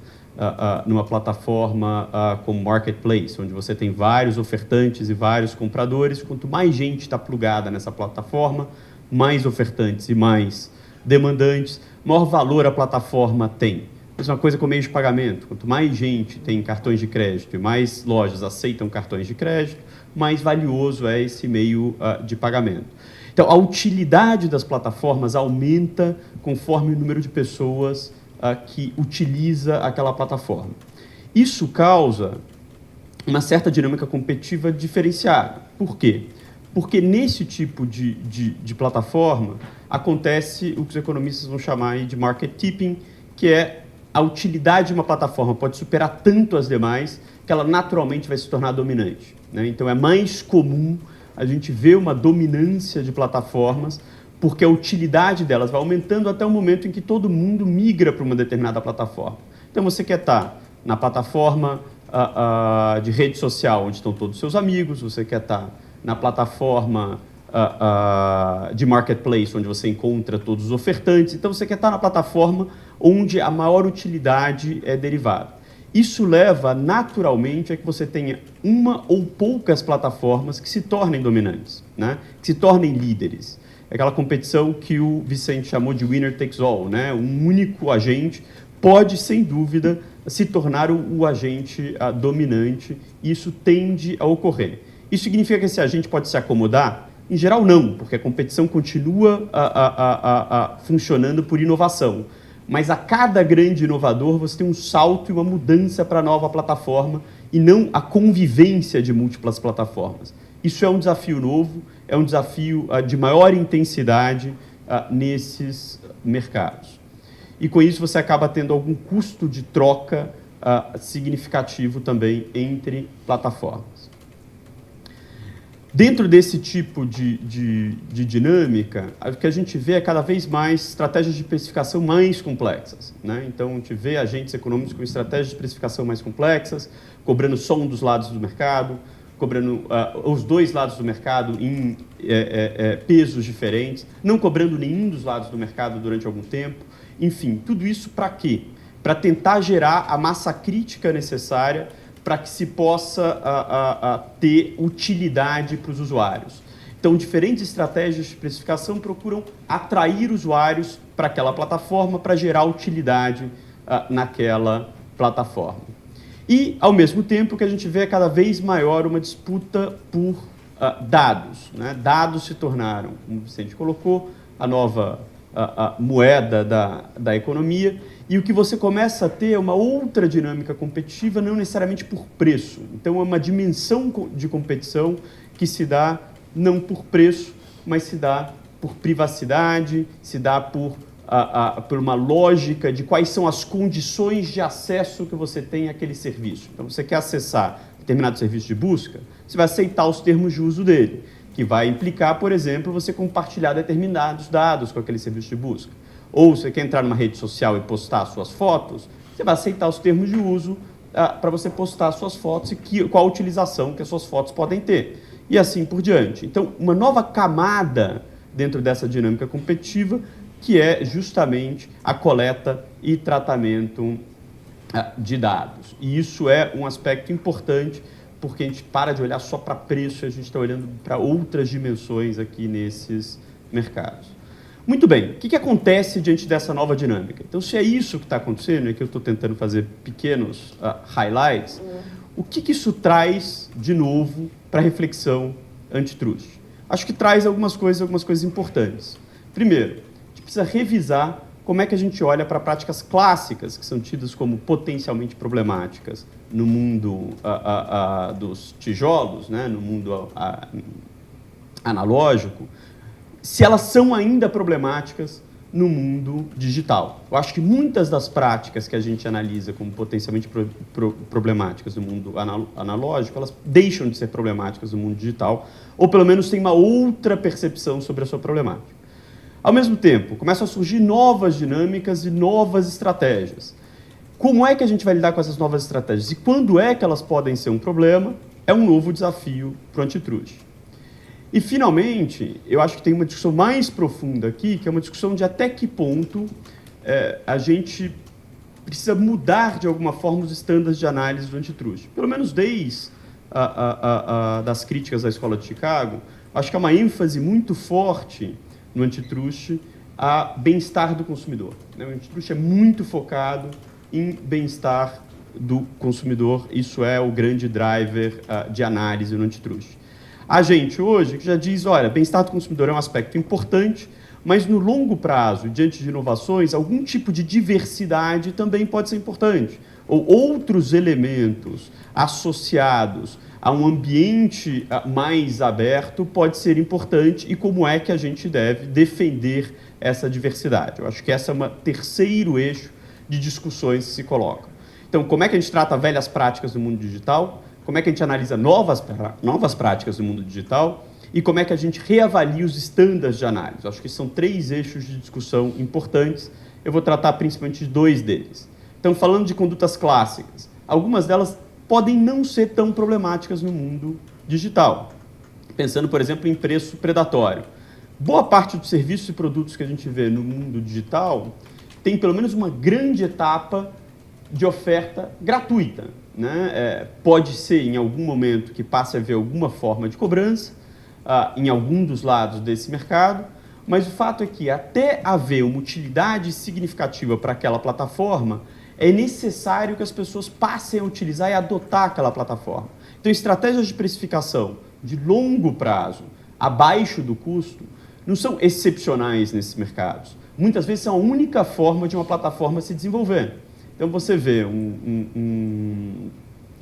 numa plataforma como Marketplace, onde você tem vários ofertantes e vários compradores, quanto mais gente está plugada nessa plataforma, mais ofertantes e mais demandantes, maior valor a plataforma tem. Mesma coisa com meios de pagamento. Quanto mais gente tem cartões de crédito e mais lojas aceitam cartões de crédito, mais valioso é esse meio de pagamento. Então, a utilidade das plataformas aumenta conforme o número de pessoas que utiliza aquela plataforma. Isso causa uma certa dinâmica competitiva diferenciada. Por quê? Porque nesse tipo de plataforma acontece o que os economistas vão chamar de market tipping, que é a utilidade de uma plataforma pode superar tanto as demais que ela naturalmente vai se tornar dominante, né? Então, é mais comum a gente ver uma dominância de plataformas porque a utilidade delas vai aumentando até o momento em que todo mundo migra para uma determinada plataforma. Então, você quer estar na plataforma de rede social, onde estão todos os seus amigos, você quer estar na plataforma de marketplace, onde você encontra todos os ofertantes. Então, você quer estar na plataforma onde a maior utilidade é derivada. Isso leva, naturalmente, a que você tenha uma ou poucas plataformas que se tornem dominantes, né? Que se tornem líderes. É aquela competição que o Vicente chamou de winner takes all, né? Um único agente pode, sem dúvida, se tornar o agente dominante, e isso tende a ocorrer. Isso significa que esse agente pode se acomodar? Em geral, não, porque a competição continua funcionando por inovação. Mas a cada grande inovador você tem um salto e uma mudança para a nova plataforma e não a convivência de múltiplas plataformas. Isso é um desafio novo, é um desafio de maior intensidade nesses mercados. E com isso você acaba tendo algum custo de troca significativo também entre plataformas. Dentro desse tipo de dinâmica, o que a gente vê é cada vez mais estratégias de precificação mais complexas, né? Então, a gente vê agentes econômicos com estratégias de precificação mais complexas, cobrando só um dos lados do mercado, cobrando os dois lados do mercado em pesos diferentes, não cobrando nenhum dos lados do mercado durante algum tempo. Enfim, tudo isso para quê? Para tentar gerar a massa crítica necessária para que se possa ter utilidade para os usuários. Então, diferentes estratégias de precificação procuram atrair usuários para aquela plataforma para gerar utilidade naquela plataforma. E, ao mesmo tempo, que a gente vê é cada vez maior uma disputa por dados, né? Dados se tornaram, como o Vicente colocou, a nova moeda da economia, e o que você começa a ter é uma outra dinâmica competitiva, não necessariamente por preço. Então, é uma dimensão de competição que se dá não por preço, mas se dá por privacidade, se dá por uma lógica de quais são as condições de acesso que você tem àquele serviço. Então, você quer acessar determinado serviço de busca, você vai aceitar os termos de uso dele, que vai implicar, por exemplo, você compartilhar determinados dados com aquele serviço de busca. Ou você quer entrar numa rede social e postar suas fotos, você vai aceitar os termos de uso para você postar suas fotos e qual a utilização que as suas fotos podem ter. E assim por diante. Então, uma nova camada dentro dessa dinâmica competitiva, que é justamente a coleta e tratamento de dados. E isso é um aspecto importante, porque a gente para de olhar só para preço e a gente está olhando para outras dimensões aqui nesses mercados. Muito bem, o que acontece diante dessa nova dinâmica? Então, se é isso que está acontecendo, e que eu estou tentando fazer pequenos highlights, o que isso traz de novo para a reflexão antitruste? Acho que traz algumas coisas importantes. Primeiro, a gente precisa revisar como é que a gente olha para práticas clássicas, que são tidas como potencialmente problemáticas no mundo dos tijolos, né, no mundo analógico, se elas são ainda problemáticas no mundo digital. Eu acho que muitas das práticas que a gente analisa como potencialmente problemáticas no mundo analógico, elas deixam de ser problemáticas no mundo digital, ou pelo menos têm uma outra percepção sobre a sua problemática. Ao mesmo tempo, começam a surgir novas dinâmicas e novas estratégias. Como é que a gente vai lidar com essas novas estratégias? E quando é que elas podem ser um problema? É um novo desafio para o antitruste. E, finalmente, eu acho que tem uma discussão mais profunda aqui, que é uma discussão de até que ponto a gente precisa mudar, de alguma forma, os estándares de análise do antitruste. Pelo menos desde das críticas à Escola de Chicago, acho que há uma ênfase muito forte no antitruste a bem-estar do consumidor. O antitruste é muito focado em bem-estar do consumidor. Isso é o grande driver de análise no antitruste. A gente hoje que já diz, olha, bem-estar do consumidor é um aspecto importante, mas no longo prazo, diante de inovações, algum tipo de diversidade também pode ser importante. Ou outros elementos associados a um ambiente mais aberto pode ser importante, e como é que a gente deve defender essa diversidade. Eu acho que esse é um terceiro eixo de discussões que se colocam. Então, como é que a gente trata velhas práticas no mundo digital? Como é que a gente analisa novas práticas no mundo digital? E como é que a gente reavalia os estándares de análise? Eu acho que são três eixos de discussão importantes. Eu vou tratar principalmente de dois deles. Então, falando de condutas clássicas, algumas delas podem não ser tão problemáticas no mundo digital. Pensando, por exemplo, em preço predatório. Boa parte dos serviços e produtos que a gente vê no mundo digital tem pelo menos uma grande etapa de oferta gratuita, né? Pode ser, em algum momento, que passe a haver alguma forma de cobrança em algum dos lados desse mercado, mas o fato é que, até haver uma utilidade significativa para aquela plataforma, é necessário que as pessoas passem a utilizar e adotar aquela plataforma. Então, estratégias de precificação de longo prazo, abaixo do custo, não são excepcionais nesses mercados. Muitas vezes são a única forma de uma plataforma se desenvolver. Então, você vê um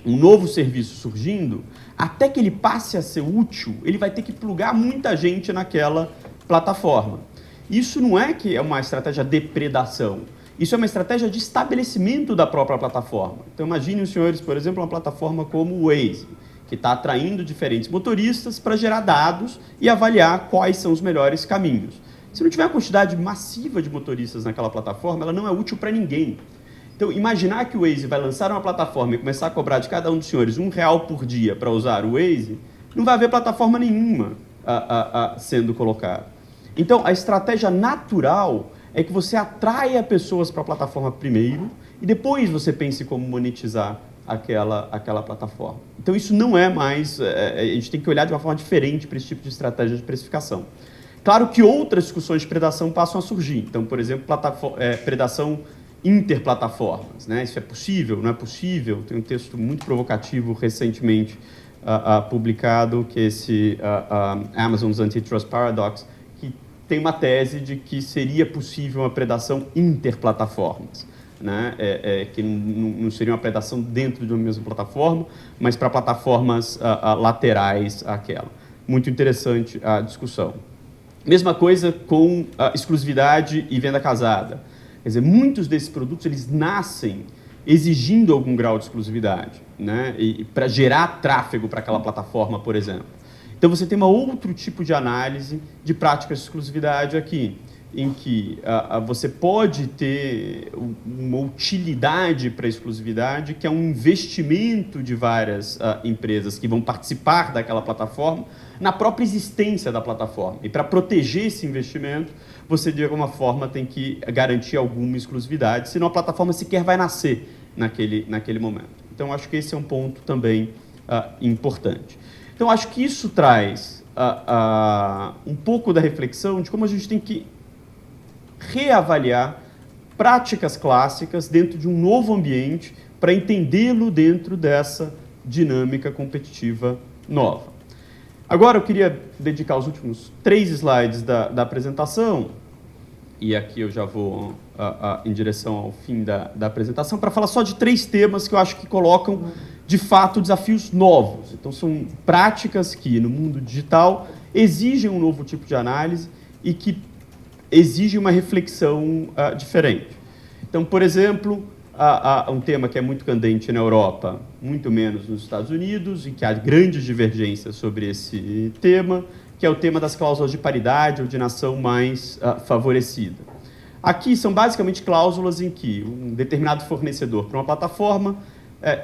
novo serviço surgindo, até que ele passe a ser útil, ele vai ter que plugar muita gente naquela plataforma. Isso não é que é uma estratégia de depredação, isso é uma estratégia de estabelecimento da própria plataforma. Então, imaginem os senhores, por exemplo, uma plataforma como o Waze, que está atraindo diferentes motoristas para gerar dados e avaliar quais são os melhores caminhos. Se não tiver uma quantidade massiva de motoristas naquela plataforma, ela não é útil para ninguém. Então, imaginar que o Waze vai lançar uma plataforma e começar a cobrar de cada um dos senhores R$1 por dia para usar o Waze, não vai haver plataforma nenhuma sendo colocada. Então, a estratégia natural é que você atraia pessoas para a plataforma primeiro e depois você pense como monetizar aquela plataforma. Então, isso não é mais... a gente tem que olhar de uma forma diferente para esse tipo de estratégia de precificação. Claro que outras discussões de predação passam a surgir. Então, por exemplo, predação interplataformas, né? Isso é possível? Não é possível? Tem um texto muito provocativo recentemente publicado, que é esse Amazon's Antitrust Paradox, que tem uma tese de que seria possível uma predação interplataformas, né? Que não seria uma predação dentro de uma mesma plataforma, mas para plataformas laterais àquela. Muito interessante a discussão. Mesma coisa com exclusividade e venda casada. Quer dizer, muitos desses produtos eles nascem exigindo algum grau de exclusividade, né? E para gerar tráfego para aquela plataforma, por exemplo. Então, você tem um outro tipo de análise de práticas de exclusividade aqui, em que você pode ter uma utilidade para a exclusividade, que é um investimento de várias empresas que vão participar daquela plataforma na própria existência da plataforma. E para proteger esse investimento, você, de alguma forma, tem que garantir alguma exclusividade, senão a plataforma sequer vai nascer naquele momento. Então, acho que esse é um ponto também importante. Então, acho que isso traz um pouco da reflexão de como a gente tem que reavaliar práticas clássicas dentro de um novo ambiente para entendê-lo dentro dessa dinâmica competitiva nova. Agora eu queria dedicar os últimos 3 slides da apresentação, e aqui eu já vou em direção ao fim da apresentação, para falar só de 3 temas que eu acho que colocam, de fato, desafios novos. Então, são práticas que, no mundo digital, exigem um novo tipo de análise e que exigem uma reflexão diferente. Então, por exemplo, um tema que é muito candente na Europa, muito menos nos Estados Unidos, e que há grandes divergências sobre esse tema, que é o tema das cláusulas de paridade ou de nação mais favorecida. Aqui são basicamente cláusulas em que um determinado fornecedor para uma plataforma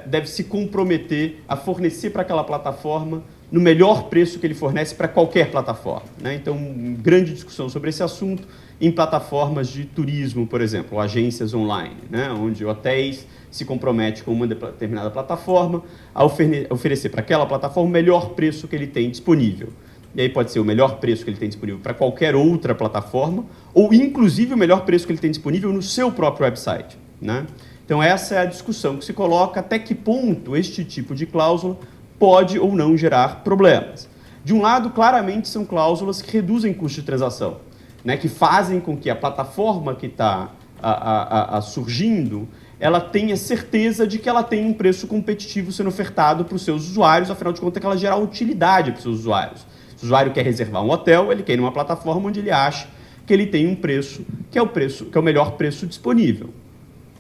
deve se comprometer a fornecer para aquela plataforma no melhor preço que ele fornece para qualquer plataforma, né? Então, grande discussão sobre esse assunto em plataformas de turismo, por exemplo, ou agências online, né? Onde hotéis se comprometem com uma determinada plataforma a oferecer para aquela plataforma o melhor preço que ele tem disponível. E aí pode ser o melhor preço que ele tem disponível para qualquer outra plataforma, ou inclusive o melhor preço que ele tem disponível no seu próprio website, né? Então, essa é a discussão que se coloca, até que ponto este tipo de cláusula pode ou não gerar problemas. De um lado, claramente, são cláusulas que reduzem custo de transação, né, que fazem com que a plataforma que está surgindo, ela tenha certeza de que ela tem um preço competitivo sendo ofertado para os seus usuários, afinal de contas, que ela gera utilidade para os seus usuários. Se o usuário quer reservar um hotel, ele quer ir numa plataforma onde ele acha que ele tem um preço que é o melhor preço disponível.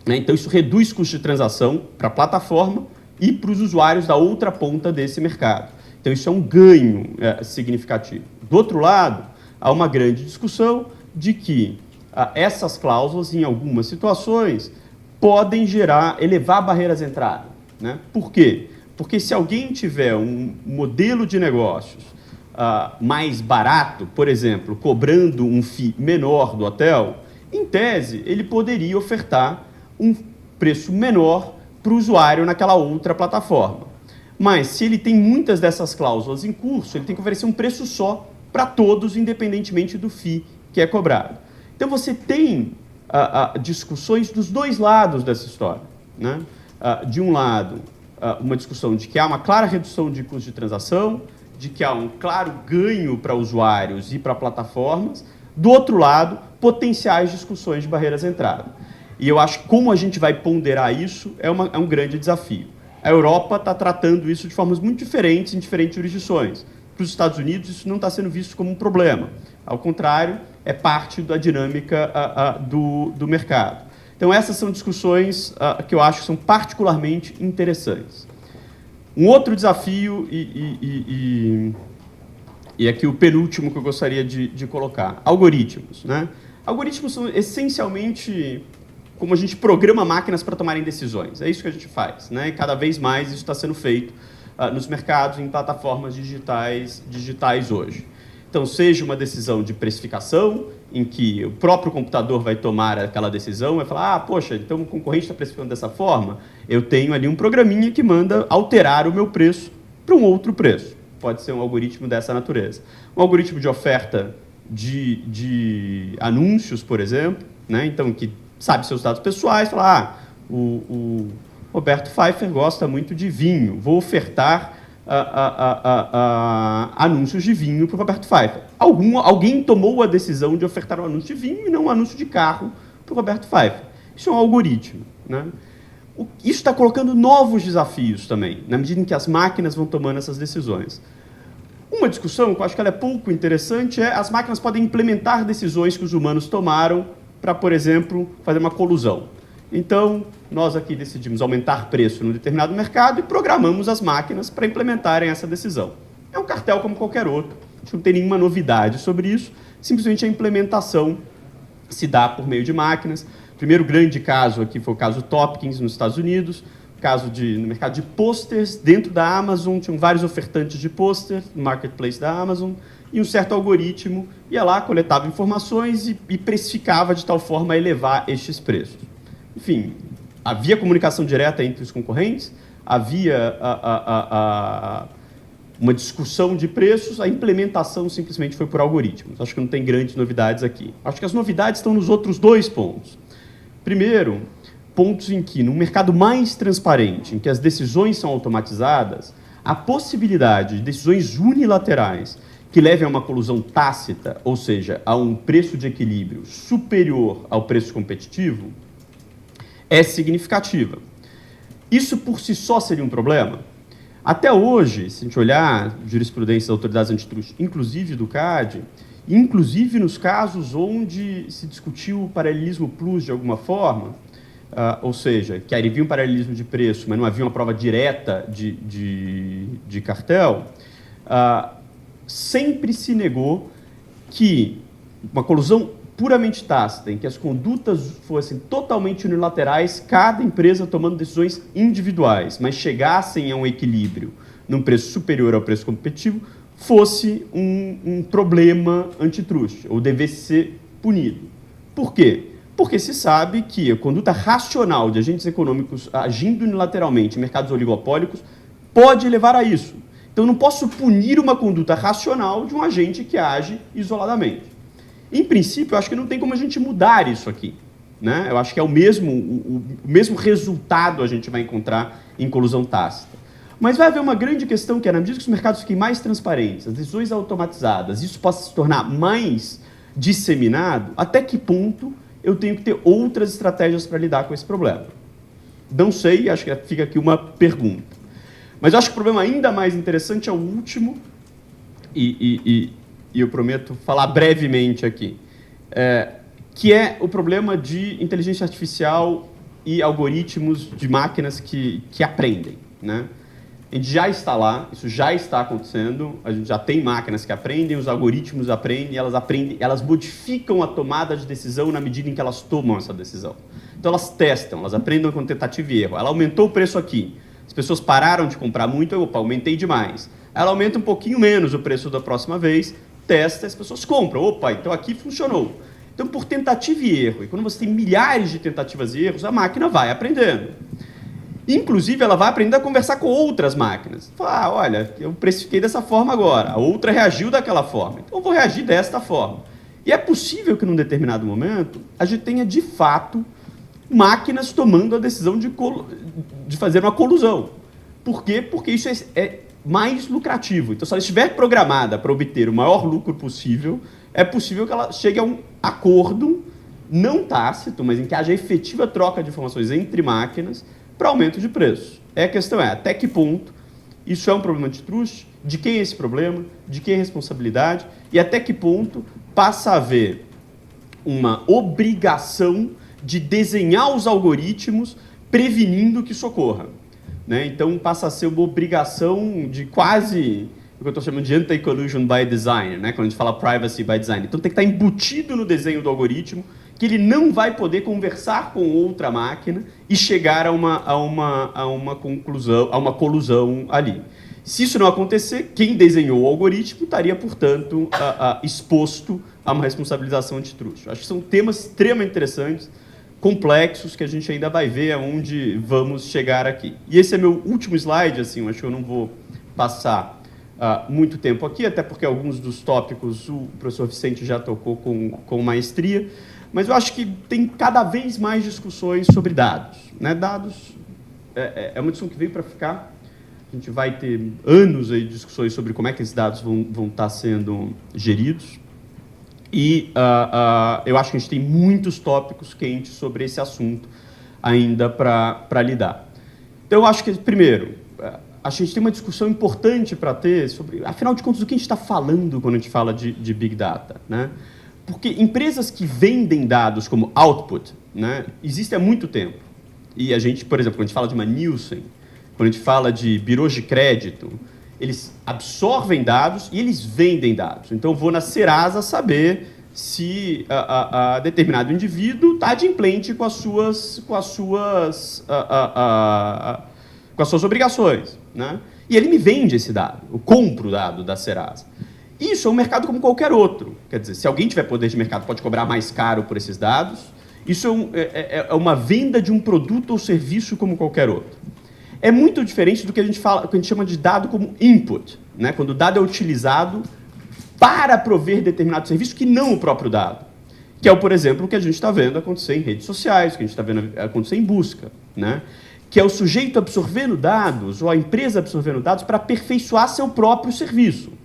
Então, isso reduz custo de transação para a plataforma e para os usuários da outra ponta desse mercado. Então, isso é um ganho significativo. Do outro lado, há uma grande discussão de que essas cláusulas, em algumas situações, podem elevar barreiras de entrada, né? Por quê? Porque se alguém tiver um modelo de negócios mais barato, por exemplo, cobrando um FII menor do hotel, em tese, ele poderia ofertar um preço menor para o usuário naquela outra plataforma. Mas, se ele tem muitas dessas cláusulas em curso, ele tem que oferecer um preço só para todos, independentemente do FII que é cobrado. Então, você tem discussões dos dois lados dessa história, né? De um lado, uma discussão de que há uma clara redução de custo de transação, de que há um claro ganho para usuários e para plataformas. Do outro lado, potenciais discussões de barreiras de entrada. E eu acho que como a gente vai ponderar isso é um grande desafio. A Europa está tratando isso de formas muito diferentes em diferentes jurisdições. Para os Estados Unidos, isso não está sendo visto como um problema. Ao contrário, é parte da dinâmica do mercado. Então, essas são discussões que eu acho que são particularmente interessantes. Um outro desafio, e aqui o penúltimo que eu gostaria de colocar, algoritmos, né? Algoritmos são essencialmente como a gente programa máquinas para tomarem decisões. É isso que a gente faz, né? E cada vez mais isso está sendo feito nos mercados, em plataformas digitais hoje. Então, seja uma decisão de precificação, em que o próprio computador vai tomar aquela decisão, vai falar, poxa, então o concorrente está precificando dessa forma, eu tenho ali um programinha que manda alterar o meu preço para um outro preço. Pode ser um algoritmo dessa natureza. Um algoritmo de oferta de anúncios, por exemplo, né? Então, que sabe seus dados pessoais, fala, o Roberto Pfeiffer gosta muito de vinho, vou ofertar anúncios de vinho para o Roberto Pfeiffer. Alguém tomou a decisão de ofertar um anúncio de vinho e não um anúncio de carro para o Roberto Pfeiffer. Isso é um algoritmo, né? Isso está colocando novos desafios também, na medida em que as máquinas vão tomando essas decisões. Uma discussão que eu acho que ela é pouco interessante é as máquinas podem implementar decisões que os humanos tomaram para, por exemplo, fazer uma colusão. Então, nós aqui decidimos aumentar preço num determinado mercado e programamos as máquinas para implementarem essa decisão. É um cartel como qualquer outro, a gente não tem nenhuma novidade sobre isso, simplesmente a implementação se dá por meio de máquinas. O primeiro grande caso aqui foi o caso Topkins, nos Estados Unidos, no mercado de posters, dentro da Amazon, tinham vários ofertantes de pôster no marketplace da Amazon, e um certo algoritmo ia lá, coletava informações e precificava de tal forma a elevar estes preços. Enfim, havia comunicação direta entre os concorrentes, havia uma discussão de preços, a implementação simplesmente foi por algoritmos. Acho que não tem grandes novidades aqui. Acho que as novidades estão nos outros dois pontos. Primeiro, pontos em que, num mercado mais transparente, em que as decisões são automatizadas, a possibilidade de decisões unilaterais que levem a uma colusão tácita, ou seja, a um preço de equilíbrio superior ao preço competitivo, é significativa. Isso por si só seria um problema? Até hoje, se a gente olhar jurisprudência das autoridades antitruste, inclusive do CAD, inclusive nos casos onde se discutiu o paralelismo plus de alguma forma, ou seja, que havia um paralelismo de preço, mas não havia uma prova direta de cartel, sempre se negou que uma colusão puramente tácita, em que as condutas fossem totalmente unilaterais, cada empresa tomando decisões individuais, mas chegassem a um equilíbrio num preço superior ao preço competitivo, fosse um problema antitruste, ou devesse ser punido. Por quê? Porque se sabe que a conduta racional de agentes econômicos agindo unilateralmente em mercados oligopólicos pode levar a isso. Então, eu não posso punir uma conduta racional de um agente que age isoladamente. Em princípio, eu acho que não tem como a gente mudar isso aqui, né? Eu acho que é o mesmo resultado a gente vai encontrar em colusão tácita. Mas vai haver uma grande questão que é, na medida que os mercados fiquem mais transparentes, as decisões automatizadas, isso possa se tornar mais disseminado, até que ponto eu tenho que ter outras estratégias para lidar com esse problema? Não sei, acho que fica aqui uma pergunta. Mas eu acho que o problema ainda mais interessante é o último, e eu prometo falar brevemente aqui, que é o problema de inteligência artificial e algoritmos de máquinas que aprendem, né? A gente já está lá, isso já está acontecendo, a gente já tem máquinas que aprendem, os algoritmos aprendem, elas modificam a tomada de decisão na medida em que elas tomam essa decisão. Então elas testam, elas aprendem com tentativa e erro. Ela aumentou o preço aqui, as pessoas pararam de comprar muito, aumentei demais. Ela aumenta um pouquinho menos o preço da próxima vez, testa, as pessoas compram. Então aqui funcionou. Então, por tentativa e erro, e quando você tem milhares de tentativas e erros, a máquina vai aprendendo. Inclusive, ela vai aprender a conversar com outras máquinas. Fala, olha, eu precifiquei dessa forma agora, a outra reagiu daquela forma, então eu vou reagir desta forma. E é possível que, num determinado momento, a gente tenha, de fato, máquinas tomando a decisão de fazer uma colusão. Por quê? Porque isso é mais lucrativo. Então, se ela estiver programada para obter o maior lucro possível, é possível que ela chegue a um acordo, não tácito, mas em que haja efetiva troca de informações entre máquinas para aumento de preço. A questão é, até que ponto isso é um problema antitruste, de quem é esse problema, de quem é a responsabilidade, e até que ponto passa a haver uma obrigação de desenhar os algoritmos prevenindo que isso ocorra. né? Então passa a ser uma obrigação de quase o que eu estou chamando de anti-collusion by design, né? Quando a gente fala privacy by design. Então tem que estar embutido no desenho do algoritmo que ele não vai poder conversar com outra máquina e chegar a uma conclusão, a uma colusão ali. Se isso não acontecer, quem desenhou o algoritmo estaria, portanto, exposto a uma responsabilização antitruste. Acho que são temas extremamente interessantes, complexos, que a gente ainda vai ver aonde vamos chegar aqui. E esse é meu último slide, assim, acho que eu não vou passar muito tempo aqui, até porque alguns dos tópicos o professor Vicente já tocou com maestria, mas eu acho que tem cada vez mais discussões sobre dados, né? Dados é uma discussão que veio para ficar. A gente vai ter anos aí de discussões sobre como é que esses dados vão estar sendo geridos. E eu acho que a gente tem muitos tópicos quentes sobre esse assunto ainda para lidar. Então, eu acho que, primeiro, a gente tem uma discussão importante para ter sobre, afinal de contas, do que a gente está falando quando a gente fala de Big Data, né? Porque empresas que vendem dados como output, né, existem há muito tempo. E a gente, por exemplo, quando a gente fala de uma Nielsen, quando a gente fala de birôs de crédito, eles absorvem dados e eles vendem dados. Então, eu vou na Serasa saber se determinado indivíduo está adimplente com as suas obrigações, né? E ele me vende esse dado, eu compro o dado da Serasa. Isso é um mercado como qualquer outro. Quer dizer, se alguém tiver poder de mercado, pode cobrar mais caro por esses dados. Isso é uma venda de um produto ou serviço como qualquer outro. É muito diferente do que a gente chama de dado como input, né? Quando o dado é utilizado para prover determinado serviço que não o próprio dado. Que é, por exemplo, o que a gente está vendo acontecer em redes sociais, o que a gente está vendo acontecer em busca, né? Que é o sujeito absorvendo dados, ou a empresa absorvendo dados para aperfeiçoar seu próprio serviço.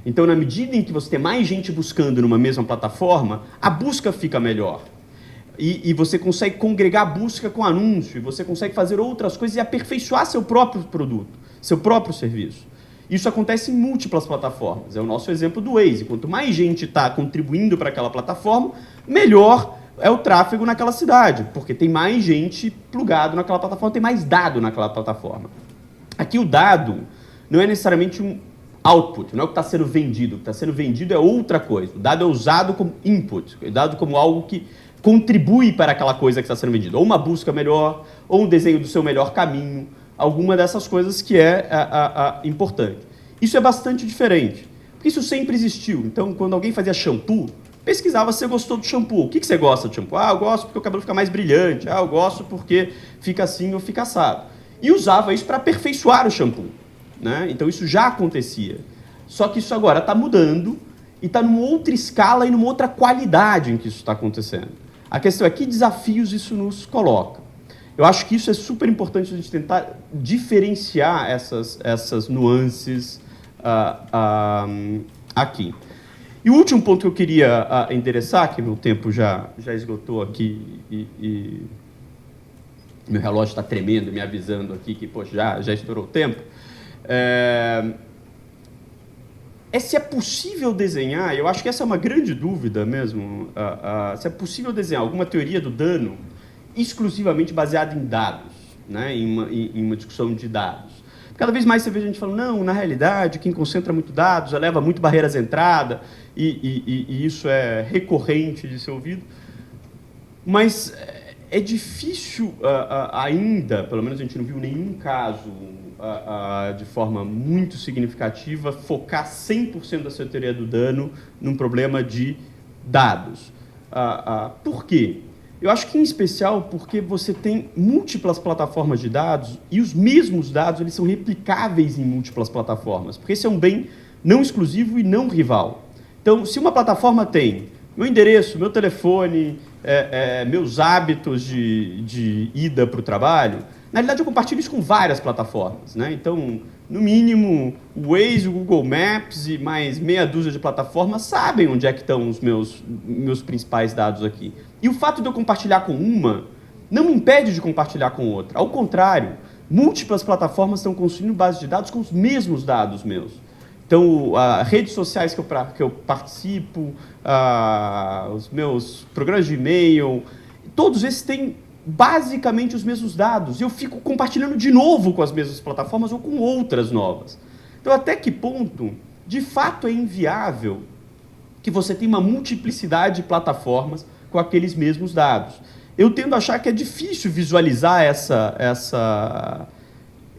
Então, na medida em que você tem mais gente buscando numa mesma plataforma, a busca fica melhor. E você consegue congregar a busca com anúncio, e você consegue fazer outras coisas e aperfeiçoar seu próprio produto, seu próprio serviço. Isso acontece em múltiplas plataformas. É o nosso exemplo do Waze. Quanto mais gente está contribuindo para aquela plataforma, melhor é o tráfego naquela cidade, porque tem mais gente plugado naquela plataforma, tem mais dado naquela plataforma. Aqui o dado não é necessariamente um output, não é o que está sendo vendido. O que está sendo vendido é outra coisa. O dado é usado como input, é dado como algo que contribui para aquela coisa que está sendo vendida. Ou uma busca melhor, ou um desenho do seu melhor caminho, alguma dessas coisas que é importante. Isso é bastante diferente, porque isso sempre existiu. Então, quando alguém fazia shampoo, pesquisava se você gostou do shampoo. O que você gosta de shampoo? Ah, eu gosto porque o cabelo fica mais brilhante. Ah, eu gosto porque fica assim ou fica assado. E usava isso para aperfeiçoar o shampoo, né? Então, isso já acontecia. Só que isso agora está mudando e está numa outra escala e numa outra qualidade em que isso está acontecendo. A questão é que desafios isso nos coloca. Eu acho que isso é super importante a gente tentar diferenciar essas nuances aqui. E o último ponto que eu queria endereçar, que meu tempo já esgotou aqui e meu relógio está tremendo, me avisando aqui que poxa, já estourou o tempo, é se é possível desenhar, eu acho que essa é uma grande dúvida mesmo, se é possível desenhar alguma teoria do dano exclusivamente baseada em dados, né, em uma discussão de dados. Cada vez mais você vê a gente falando, não, na realidade, quem concentra muito dados eleva muito barreiras de entrada, e isso é recorrente de ser ouvido. Mas é difícil ainda, pelo menos a gente não viu nenhum caso de forma muito significativa, focar 100% da sua teoria do dano num problema de dados. Por quê? Eu acho que, em especial, porque você tem múltiplas plataformas de dados e os mesmos dados eles são replicáveis em múltiplas plataformas, porque esse é um bem não exclusivo e não rival. Então, se uma plataforma tem meu endereço, meu telefone, meus hábitos de ida para o trabalho, na realidade eu compartilho isso com várias plataformas, né? Então, no mínimo, o Waze, o Google Maps e mais meia dúzia de plataformas sabem onde é que estão os meus principais dados aqui. E o fato de eu compartilhar com uma não me impede de compartilhar com outra. Ao contrário, múltiplas plataformas estão construindo bases de dados com os mesmos dados meus. Então, redes sociais que eu participo, os meus programas de e-mail, todos esses têm basicamente os mesmos dados. Eu fico compartilhando de novo com as mesmas plataformas ou com outras novas. Então, até que ponto, de fato, é inviável que você tenha uma multiplicidade de plataformas com aqueles mesmos dados? Eu tendo a achar que é difícil visualizar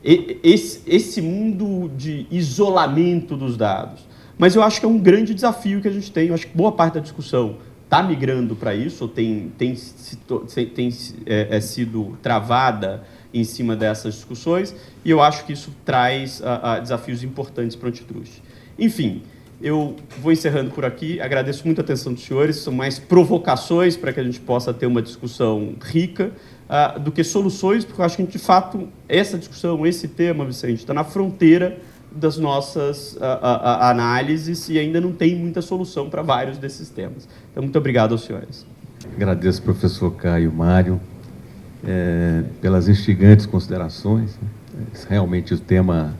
esse mundo de isolamento dos dados. Mas eu acho que é um grande desafio que a gente tem. Eu acho que boa parte da discussão está migrando para isso, ou tem sido travada em cima dessas discussões, e eu acho que isso traz desafios importantes para o Antitrust. Enfim, eu vou encerrando por aqui, agradeço muito a atenção dos senhores, são mais provocações para que a gente possa ter uma discussão rica do que soluções, porque eu acho que, de fato, essa discussão, esse tema, Vicente, está na fronteira das nossas análises e ainda não tem muita solução para vários desses temas. Então, muito obrigado aos senhores. Agradeço, professor Caio Mário, pelas instigantes considerações. Realmente o tema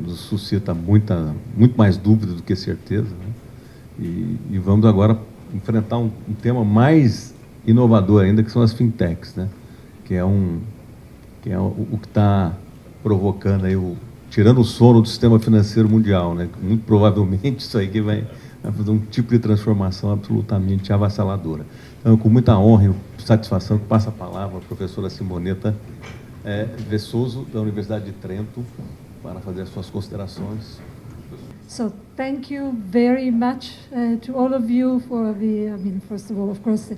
nos suscita muito mais dúvida do que certeza, né? E vamos agora enfrentar um tema mais inovador ainda, que são as fintechs, né? que é o que está provocando aí tirando o sono do sistema financeiro mundial, né? Muito provavelmente isso aí que vai fazer um tipo de transformação absolutamente avassaladora. Então, com muita honra e satisfação, que passo a palavra à professora Simonetta Vessoso, da Universidade de Trento, para fazer as suas considerações. So thank you very much to all of you for first of all, of course,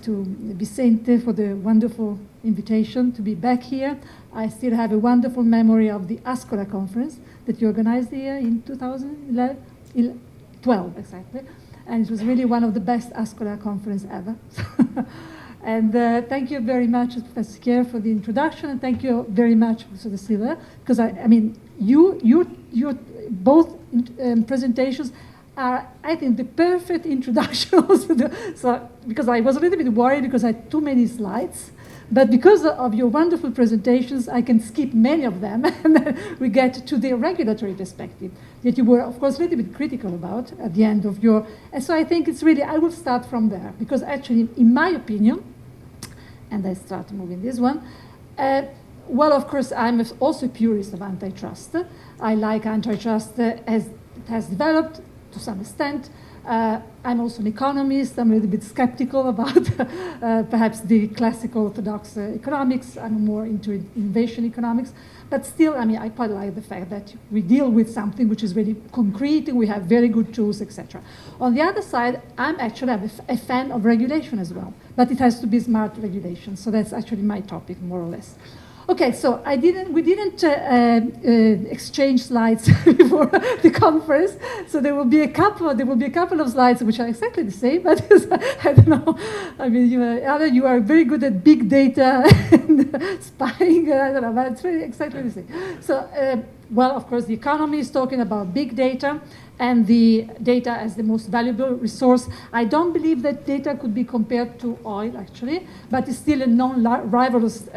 to Vicente for the wonderful invitation to be back here. I still have a wonderful memory of the Ascora conference that you organized here in 2012, exactly. And it was really one of the best Ascora conference ever. And thank you very much, Professor Kier, for the introduction, and thank you very much, Professor Silva, because your both presentations are, I think, the perfect introduction. Because I was a little bit worried because I had too many slides, but because of your wonderful presentations, I can skip many of them, and then we get to the regulatory perspective that you were, of course, a little bit critical about at the end of your. And so I think it's really, I will start from there, because actually, in my opinion, and I start moving this one, well, of course, I'm also a purist of antitrust. I like antitrust as it has developed to some extent. I'm also an economist. I'm a little bit skeptical about perhaps the classical orthodox economics. I'm more into innovation economics. But still, I quite like the fact that we deal with something which is really concrete and we have very good tools, etc. On the other side, I'm actually a fan of regulation as well. But it has to be smart regulation. So that's actually my topic, more or less. Okay, so we didn't exchange slides before the conference, so there will be a couple of slides which are exactly the same, but I don't know. Either you are very good at big data and spying, I don't know, but it's really exactly the same. So, well, of course, the economy is talking about big data and the data as the most valuable resource. I don't believe that data could be compared to oil, actually, but it's still a non-rivalrous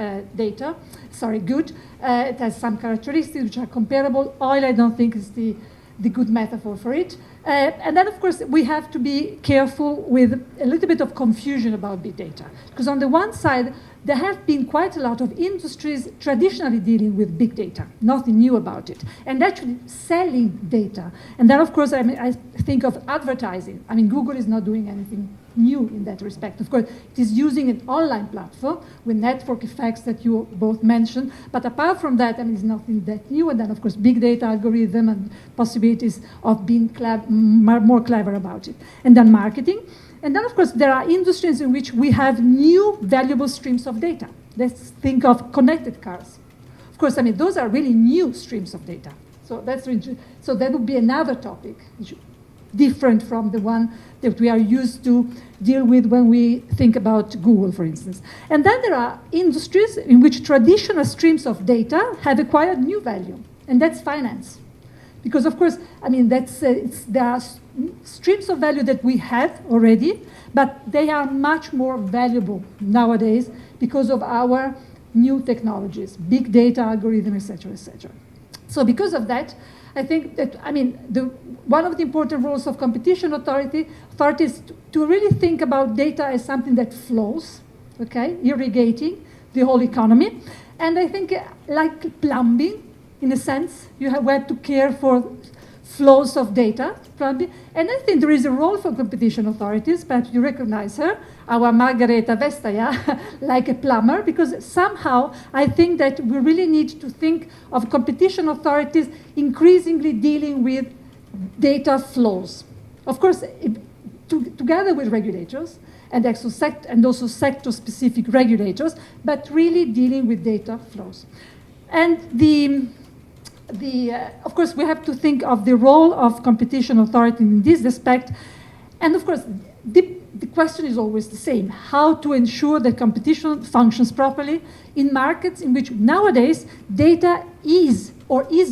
good. It has some characteristics which are comparable. Oil, I don't think, is the good metaphor for it. And then, of course, we have to be careful with a little bit of confusion about big data. Because on the one side, there have been quite a lot of industries traditionally dealing with big data, nothing new about it, and actually selling data. And then, of course, I think of advertising. Google is not doing anything new in that respect. Of course, it is using an online platform with network effects that you both mentioned. But apart from that, it's nothing that new. And then, of course, big data algorithm and possibilities of being more clever about it. And then marketing. And then, of course, there are industries in which we have new valuable streams of data. Let's think of connected cars. Of course, those are really new streams of data. So that would be another topic, different from the one that we are used to deal with when we think about Google, for instance. And then there are industries in which traditional streams of data have acquired new value, and that's finance. Because, of course, there are streams of value that we have already, but they are much more valuable nowadays because of our new technologies, big data, algorithm, etc., etc. So because of that, I think that, one of the important roles of competition authorities to really think about data as something that flows, okay, irrigating the whole economy. And I think like plumbing, in a sense, you have to care for flows of data, plumbing. And I think there is a role for competition authorities, perhaps you recognize her, our Margareta Vestager, like a plumber, because somehow I think that we really need to think of competition authorities increasingly dealing with data flows. Of course, together with regulators, and also sector-specific regulators, but really dealing with data flows. And of course, we have to think of the role of competition authority in this respect. And of course, the question is always the same: how to ensure that competition functions properly in markets in which nowadays data is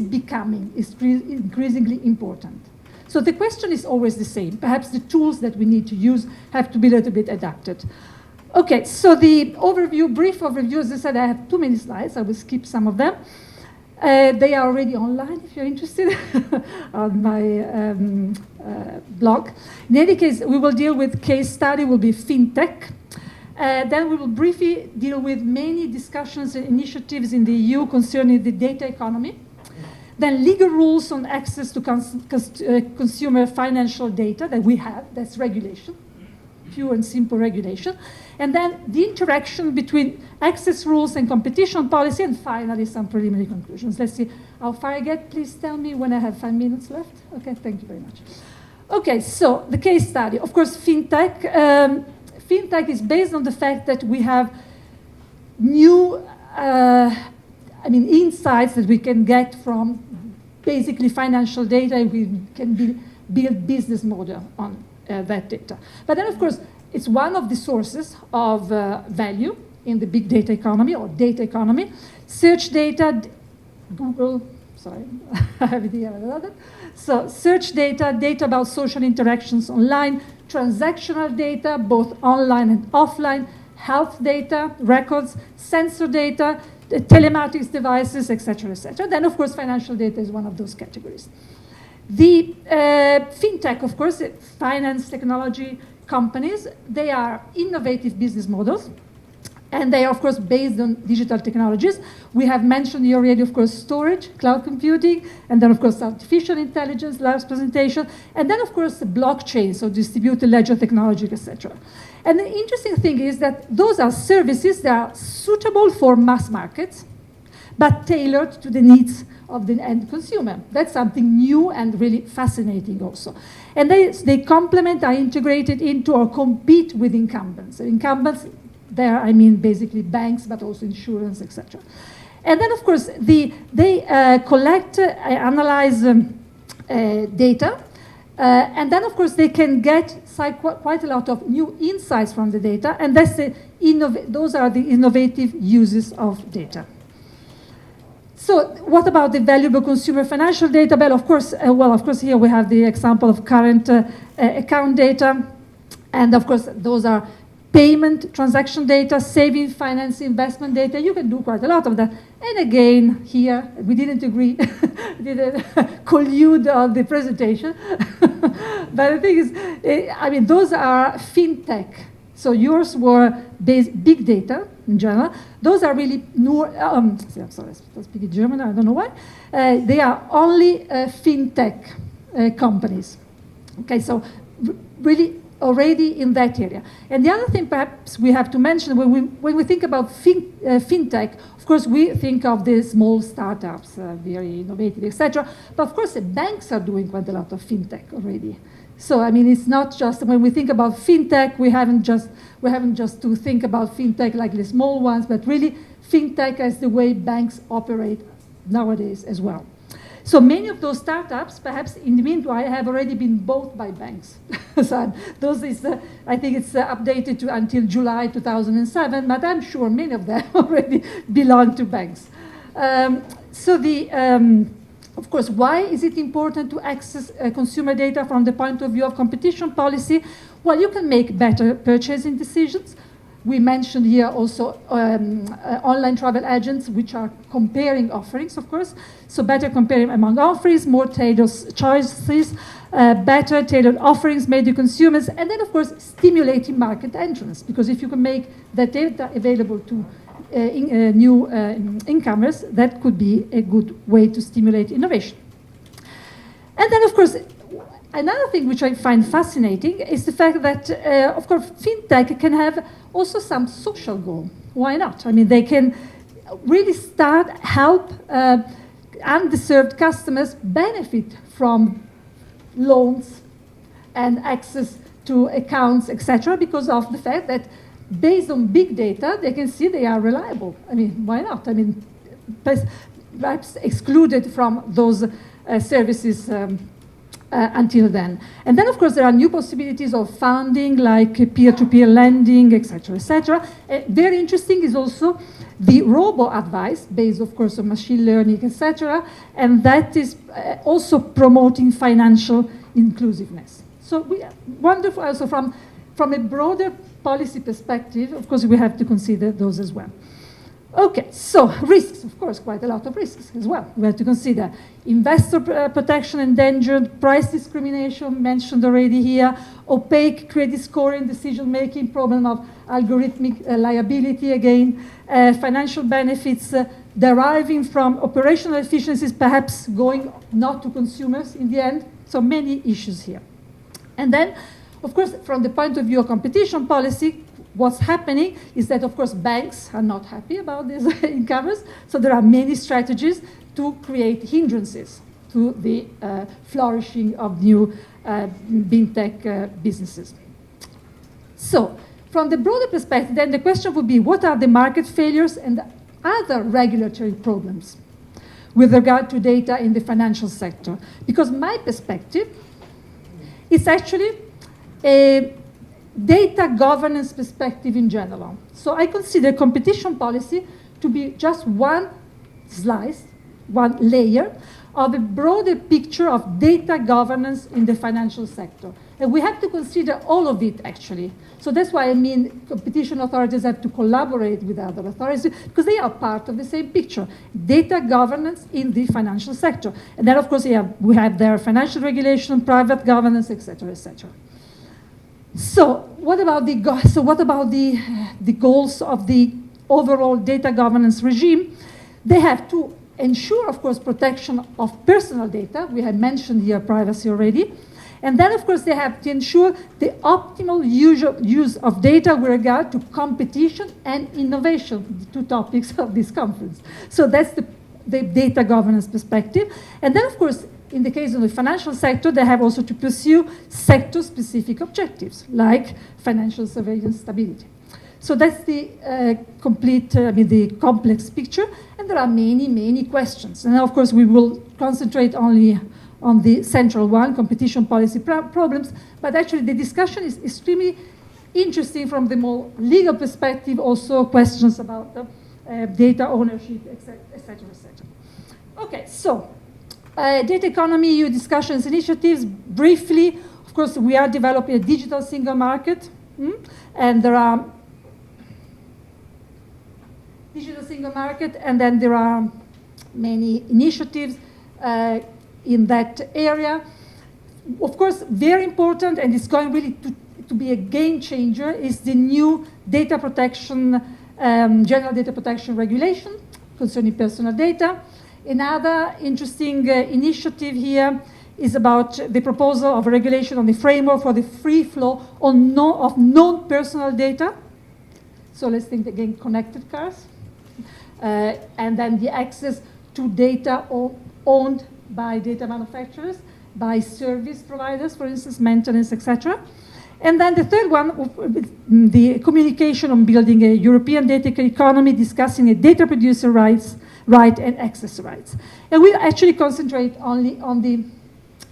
becoming increasingly important. So the question is always the same. Perhaps the tools that we need to use have to be a little bit adapted. Okay, so the brief overview, as I said, I have too many slides. I will skip some of them. They are already online if you're interested on my blog. In any case, we will deal with case study, will be fintech. Then we will briefly deal with many discussions and initiatives in the EU concerning the data economy. Then legal rules on access to consumer financial data that we have, that's regulation, pure and simple regulation. And then the interaction between access rules and competition policy, and finally some preliminary conclusions. Let's see how far I get. Please tell me when I have 5 minutes left. Okay, thank you very much. Okay, so the case study. Of course, fintech. Fintech is based on the fact that we have new insights that we can get from basically financial data, and we can build business model on that data. But then, of course, it's one of the sources of value in the big data economy or data economy. Search data, Google, sorry, I have it here. So search data, data about social interactions online, transactional data, both online and offline, health data, records, sensor data, telematics devices, etc., etc. Then, of course, financial data is one of those categories. The fintech, of course, finance technology companies, they are innovative business models, and they are, of course, based on digital technologies. We have mentioned here already, of course, storage, cloud computing, and then, of course, artificial intelligence, large presentation, and then, of course, the blockchain, so distributed ledger technology, etc. And the interesting thing is that those are services that are suitable for mass markets, but tailored to the needs of the end consumer. That's something new and really fascinating also. And they complement, are integrated into or compete with incumbents. Incumbents, there I mean basically banks, but also insurance, etc. And then, of course, they collect, analyze data, and then, of course, they can get quite a lot of new insights from the data, and those are the innovative uses of data. So what about the valuable consumer financial data? Well, of course, here we have the example of current account data, and of course, those are payment, transaction data, saving, finance, investment data. You can do quite a lot of that. And again, here, we didn't agree, we didn't collude on the presentation. But the thing is, those are fintech. So yours were big data in general. Those are really new, I'm sorry, I speak in German, I don't know why. They are only fintech companies. Okay, so really already in that area. And the other thing perhaps we have to mention when we think about fintech, of course we think of the small startups, very innovative, etc. But of course the banks are doing quite a lot of fintech already. So it's not just when we think about fintech, we haven't just to think about fintech like the small ones, but really fintech as the way banks operate nowadays as well. So many of those startups, perhaps in the meanwhile, have already been bought by banks. So I think it's updated to until July 2007, but I'm sure many of them already belong to banks. Of course, why is it important to access consumer data from the point of view of competition policy? Well, you can make better purchasing decisions. We mentioned here also online travel agents, which are comparing offerings, of course. So better comparing among offerings, more tailored choices, better tailored offerings made to consumers, and then, of course, stimulating market entrance. Because if you can make that data available to new incomers, that could be a good way to stimulate innovation. And then, of course, another thing which I find fascinating is the fact that, of course, fintech can have also some social goal. Why not? I mean, they can really help underserved customers benefit from loans and access to accounts, etc., because of the fact that based on big data, they can see they are reliable. I mean, why not? I mean, perhaps excluded from those services until then. And then, of course, there are new possibilities of funding, like peer-to-peer lending, etc., etc. Very interesting is also the robo-advice, based, of course, on machine learning, etc., and that is also promoting financial inclusiveness. So we wonderful also from a broader policy perspective, of course, we have to consider those as well. Okay, so risks, of course, quite a lot of risks as well. We have to consider investor protection endangered, price discrimination mentioned already here, opaque credit scoring, decision-making, problem of algorithmic liability again, financial benefits deriving from operational efficiencies, perhaps going not to consumers in the end. So many issues here. And then, of course, from the point of view of competition policy, what's happening is that, of course, banks are not happy about these incomers. So there are many strategies to create hindrances to the flourishing of new fintech businesses. So from the broader perspective, then the question would be, what are the market failures and other regulatory problems with regard to data in the financial sector? Because my perspective is actually a data governance perspective in general. So I consider competition policy to be just one slice, one layer of a broader picture of data governance in the financial sector. And we have to consider all of it, actually. So that's why I mean competition authorities have to collaborate with other authorities, because they are part of the same picture. Data governance in the financial sector. And then, of course, we have their financial regulation, private governance, et cetera, et cetera. So what about the goals of the overall data governance regime? They have to ensure, of course, protection of personal data. We have mentioned here privacy already. And then, of course, they have to ensure the optimal use of data with regard to competition and innovation, the two topics of this conference. So that's the data governance perspective. And then, of course, in the case of the financial sector, they have also to pursue sector-specific objectives, like financial surveillance stability. So that's the the complex picture, and there are many, many questions. And of course, we will concentrate only on the central one, competition policy problems, but actually the discussion is extremely interesting from the more legal perspective, also questions about data ownership, et cetera, et cetera, et cetera. Okay, so data economy, EU discussions, initiatives, briefly, of course, we are developing a digital single market, and there are digital single market, and then there are many initiatives in that area. Of course, very important, and it's going really to be a game changer, is the new data protection, general data protection regulation concerning personal data. Another interesting initiative here is about the proposal of a regulation on the framework for the free flow of non-personal data. So let's think again, connected cars. And then the access to data owned by data manufacturers, by service providers, for instance, maintenance, etc. And then the third one, the communication on building a European data economy, discussing a data producer right and access rights. And we actually concentrate only on the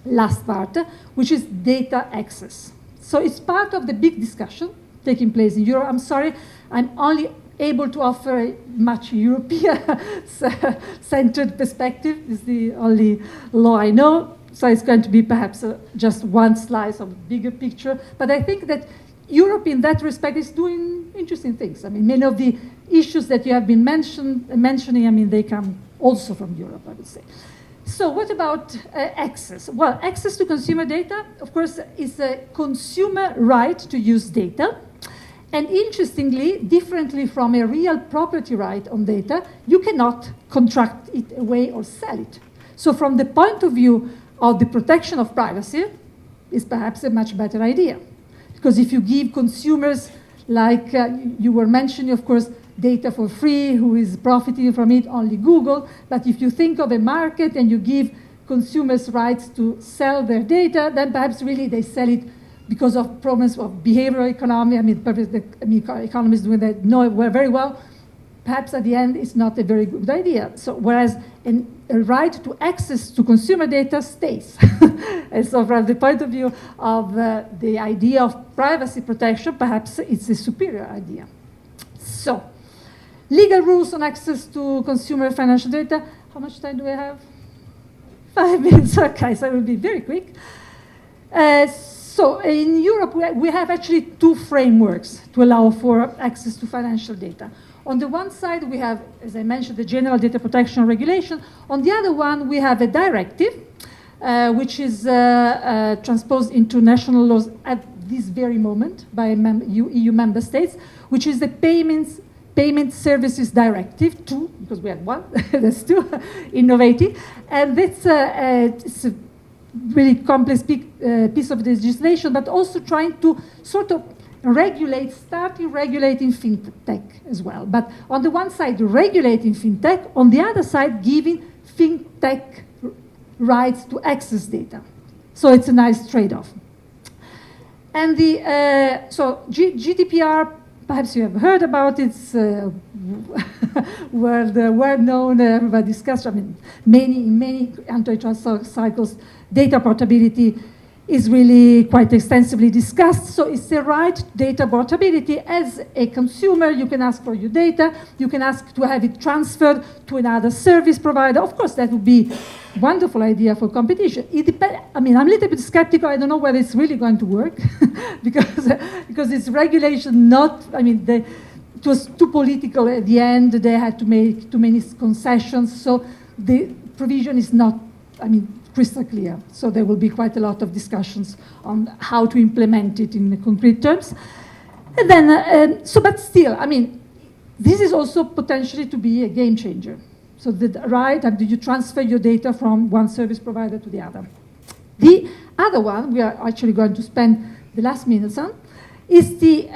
last part, which is data access. So it's part of the big discussion taking place in Europe. I'm sorry, I'm only able to offer a much European-centered perspective. It's the only law I know. So it's going to be perhaps just one slice of the bigger picture. But I think that Europe, in that respect, is doing interesting things. I mean, many of the issues that you have been mentioning, I mean, they come also from Europe, I would say. So what about access? Well, access to consumer data, of course, is a consumer right to use data. And interestingly, differently from a real property right on data, you cannot contract it away or sell it. So from the point of view of the protection of privacy, is perhaps a much better idea. Because if you give consumers, like you were mentioning, of course, data for free, who is profiting from it? Only Google. But if you think of a market and you give consumers rights to sell their data, then perhaps really they sell it because of problems of behavioral economy. I mean, economists doing that know very well. Perhaps at the end, it's not a very good idea. So whereas a right to access to consumer data stays. And so from the point of view of the idea of privacy protection, perhaps it's a superior idea. So, legal rules on access to consumer financial data. How much time do we have? 5 minutes, okay, so I will be very quick. So in Europe, we have actually two frameworks to allow for access to financial data. On the one side, we have, as I mentioned, the General Data Protection Regulation. On the other one, we have a directive, which is transposed into national laws at this very moment by EU member states, which is the Payment Services Directive 2, because we had one, there's two, innovative. And it's a really complex piece of legislation, but also trying to sort of starting regulating fintech as well. But on the one side, regulating fintech, on the other side, giving fintech rights to access data. So it's a nice trade-off. And so GDPR, perhaps you have heard about it, it's well-known, everybody discussed, I mean, in many antitrust cycles, data portability is really quite extensively discussed. So it's the right to data portability. As a consumer, you can ask for your data, you can ask to have it transferred to another service provider. Of course, that would be a wonderful idea for competition. I mean, I'm a little bit skeptical. I don't know whether it's really going to work because it's regulation it was too political at the end. They had to make too many concessions. So the provision is not, crystal clear. So there will be quite a lot of discussions on how to implement it in concrete terms. And then, but still, this is also potentially to be a game changer. So you transfer your data from one service provider to the other. The other one, we are actually going to spend the last minutes on, is the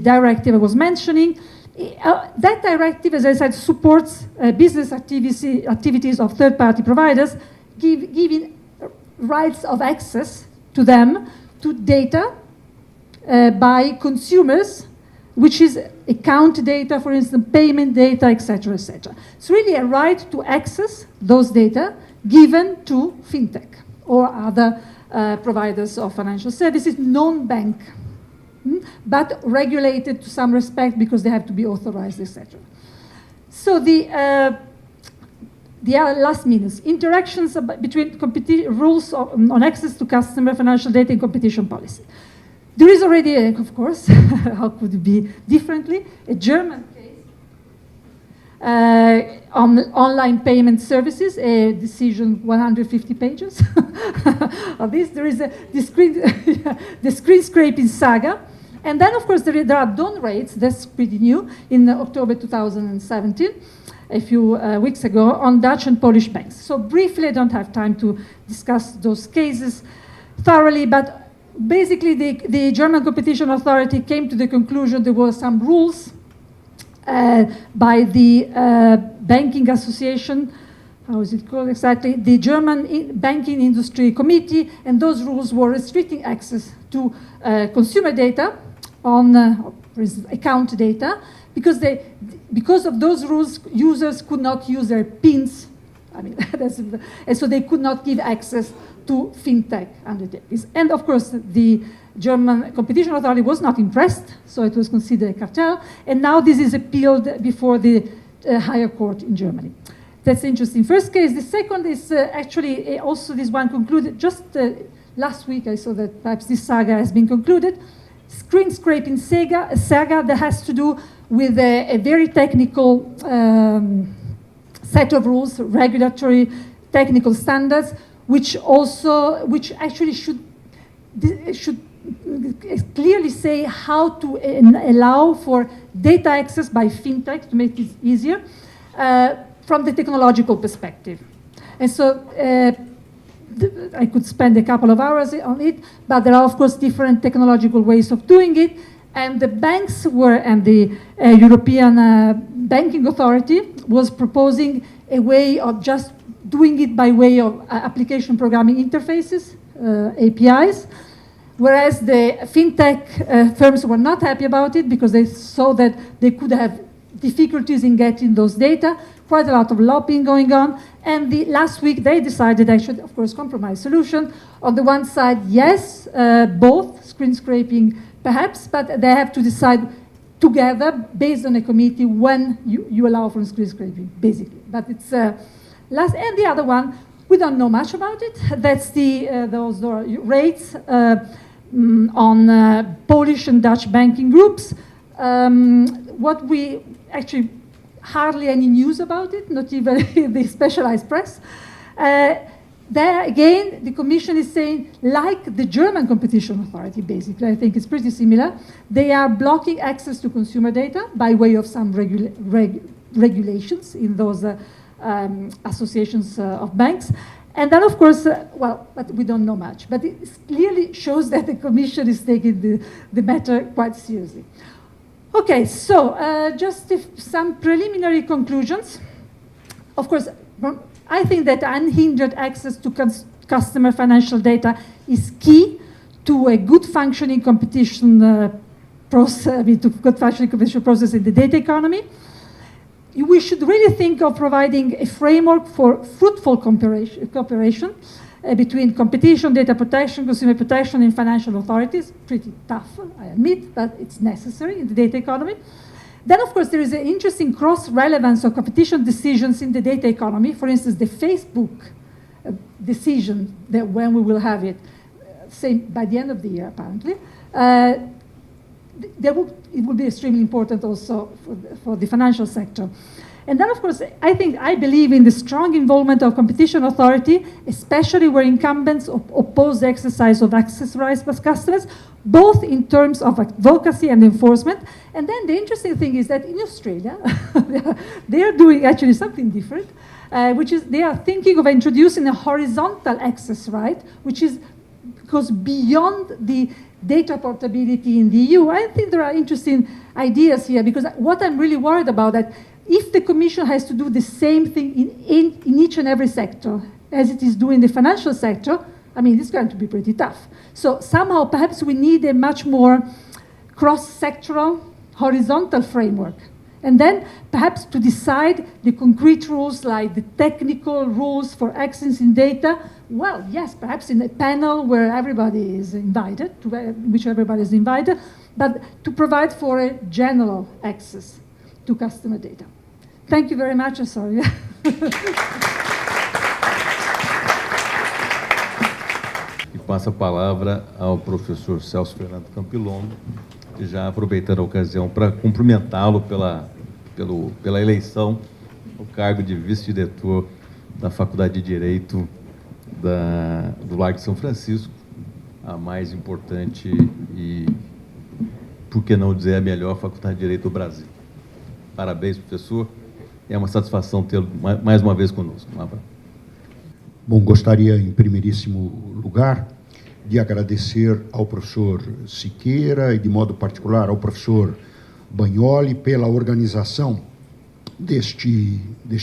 directive I was mentioning. That directive, as I said, supports business activities of third-party providers, giving rights of access to them to data by consumers, which is account data, for instance, payment data, etc., etc. It's really a right to access those data given to fintech or other providers of financial services, non-bank, but regulated to some respect because they have to be authorized, etc. So the last minutes, interactions between rules on access to customer financial data and competition policy. There is already, of course, how could it be differently, a German case on online payment services, a decision 150 pages of this. There is the screen scraping saga. And then, of course, there are DON rates, that's pretty new, in October 2017, a few weeks ago, on Dutch and Polish banks. So briefly, I don't have time to discuss those cases thoroughly, but basically the German Competition Authority came to the conclusion there were some rules by the Banking Association, how is it called exactly, the German Banking Industry Committee, and those rules were restricting access to consumer data on account data, because of those rules, users could not use their PINs, and so they could not give access to fintech under this. And of course, the German Competition Authority was not impressed, so it was considered a cartel, and now this is appealed before the higher court in Germany. That's interesting. First case. The second is actually also this one concluded just last week. I saw that perhaps this saga has been concluded. screen scraping saga that has to do with a very technical set of rules, regulatory technical standards, which actually should clearly say how to allow for data access by fintech to make it easier from the technological perspective. And so I could spend a couple of hours on it, but there are, of course, different technological ways of doing it. And the banks and the European Banking Authority was proposing a way of just doing it by way of application programming interfaces, APIs, whereas the fintech firms were not happy about it because they saw that they could have difficulties in getting those data, quite a lot of lobbying going on. And last week they decided they should, of course, compromise solution. On the one side, yes, both screen scraping perhaps, but they have to decide together based on a committee when you allow for screen scraping, basically. But it's last, and the other one, we don't know much about it. That's those rates on Polish and Dutch banking groups. What we actually hardly any news about it, not even the specialized press. There again, the Commission is saying, like the German Competition Authority, basically, I think it's pretty similar. They are blocking access to consumer data by way of some regulations in those associations of banks. And then, of course, but we don't know much. But it clearly shows that the Commission is taking the matter quite seriously. Okay, so just some preliminary conclusions. Of course, I think that unhindered access to customer financial data is key to a good functioning competition process, to good functioning competition process in the data economy. We should really think of providing a framework for fruitful cooperation between competition, data protection, consumer protection, and financial authorities. Pretty tough, I admit, but it's necessary in the data economy. Then, of course, there is an interesting cross-relevance of competition decisions in the data economy. For instance, the Facebook decision, that when we will have it, say by the end of the year, apparently, it will be extremely important also for the financial sector. And then, of course, I believe in the strong involvement of competition authority, especially where incumbents oppose the exercise of access rights by customers, both in terms of advocacy and enforcement. And then the interesting thing is that in Australia, they are doing actually something different, which is they are thinking of introducing a horizontal access right, which goes beyond the data portability in the EU. I think there are interesting ideas here, because what I'm really worried about that if the Commission has to do the same thing in each and every sector as it is doing the financial sector, I mean, it's going to be pretty tough. So somehow perhaps we need a much more cross-sectoral, horizontal framework. And then perhaps to decide the concrete rules, like the technical rules for accessing data, well, yes, perhaps in a panel where everybody is invited, which everybody is invited, but to provide for a general access to customer data. Thank you very much. Sorry. E passa a palavra ao professor Celso Fernando Campilongo, já aproveitando a ocasião para cumprimentá-lo pela eleição ao cargo de vice-diretor da Faculdade de Direito do Largo de São Francisco, a mais importante e, por que não dizer, a melhor faculdade de Direito do Brasil. Parabéns, professor. É uma satisfação tê-lo mais uma vez conosco. Um abraço. Bom, gostaria, em primeiríssimo lugar, de agradecer ao professor Siqueira e, de modo particular, ao professor Bagnoli pela organização deste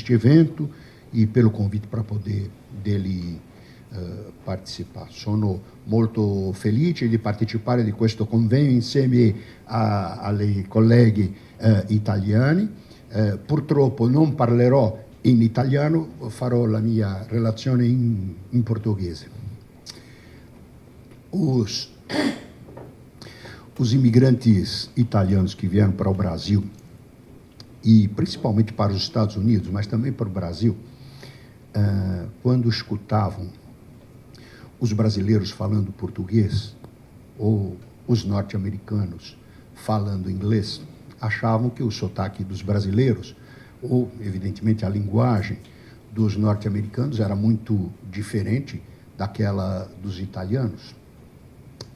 evento e pelo convite para poder dele partecipare. Sono molto felice di partecipare di questo convegno insieme alle colleghe italiane. Purtroppo non parlerò in italiano, farò la mia relazione in portoghese. Os imigrantes italianos que vieram para o Brasil, e principalmente para os Estados Unidos, mas também para o Brasil, quando escutavam os brasileiros falando português, ou os norte-americanos falando inglês achavam que o sotaque dos brasileiros, ou, evidentemente, a linguagem dos norte-americanos era muito diferente daquela dos italianos,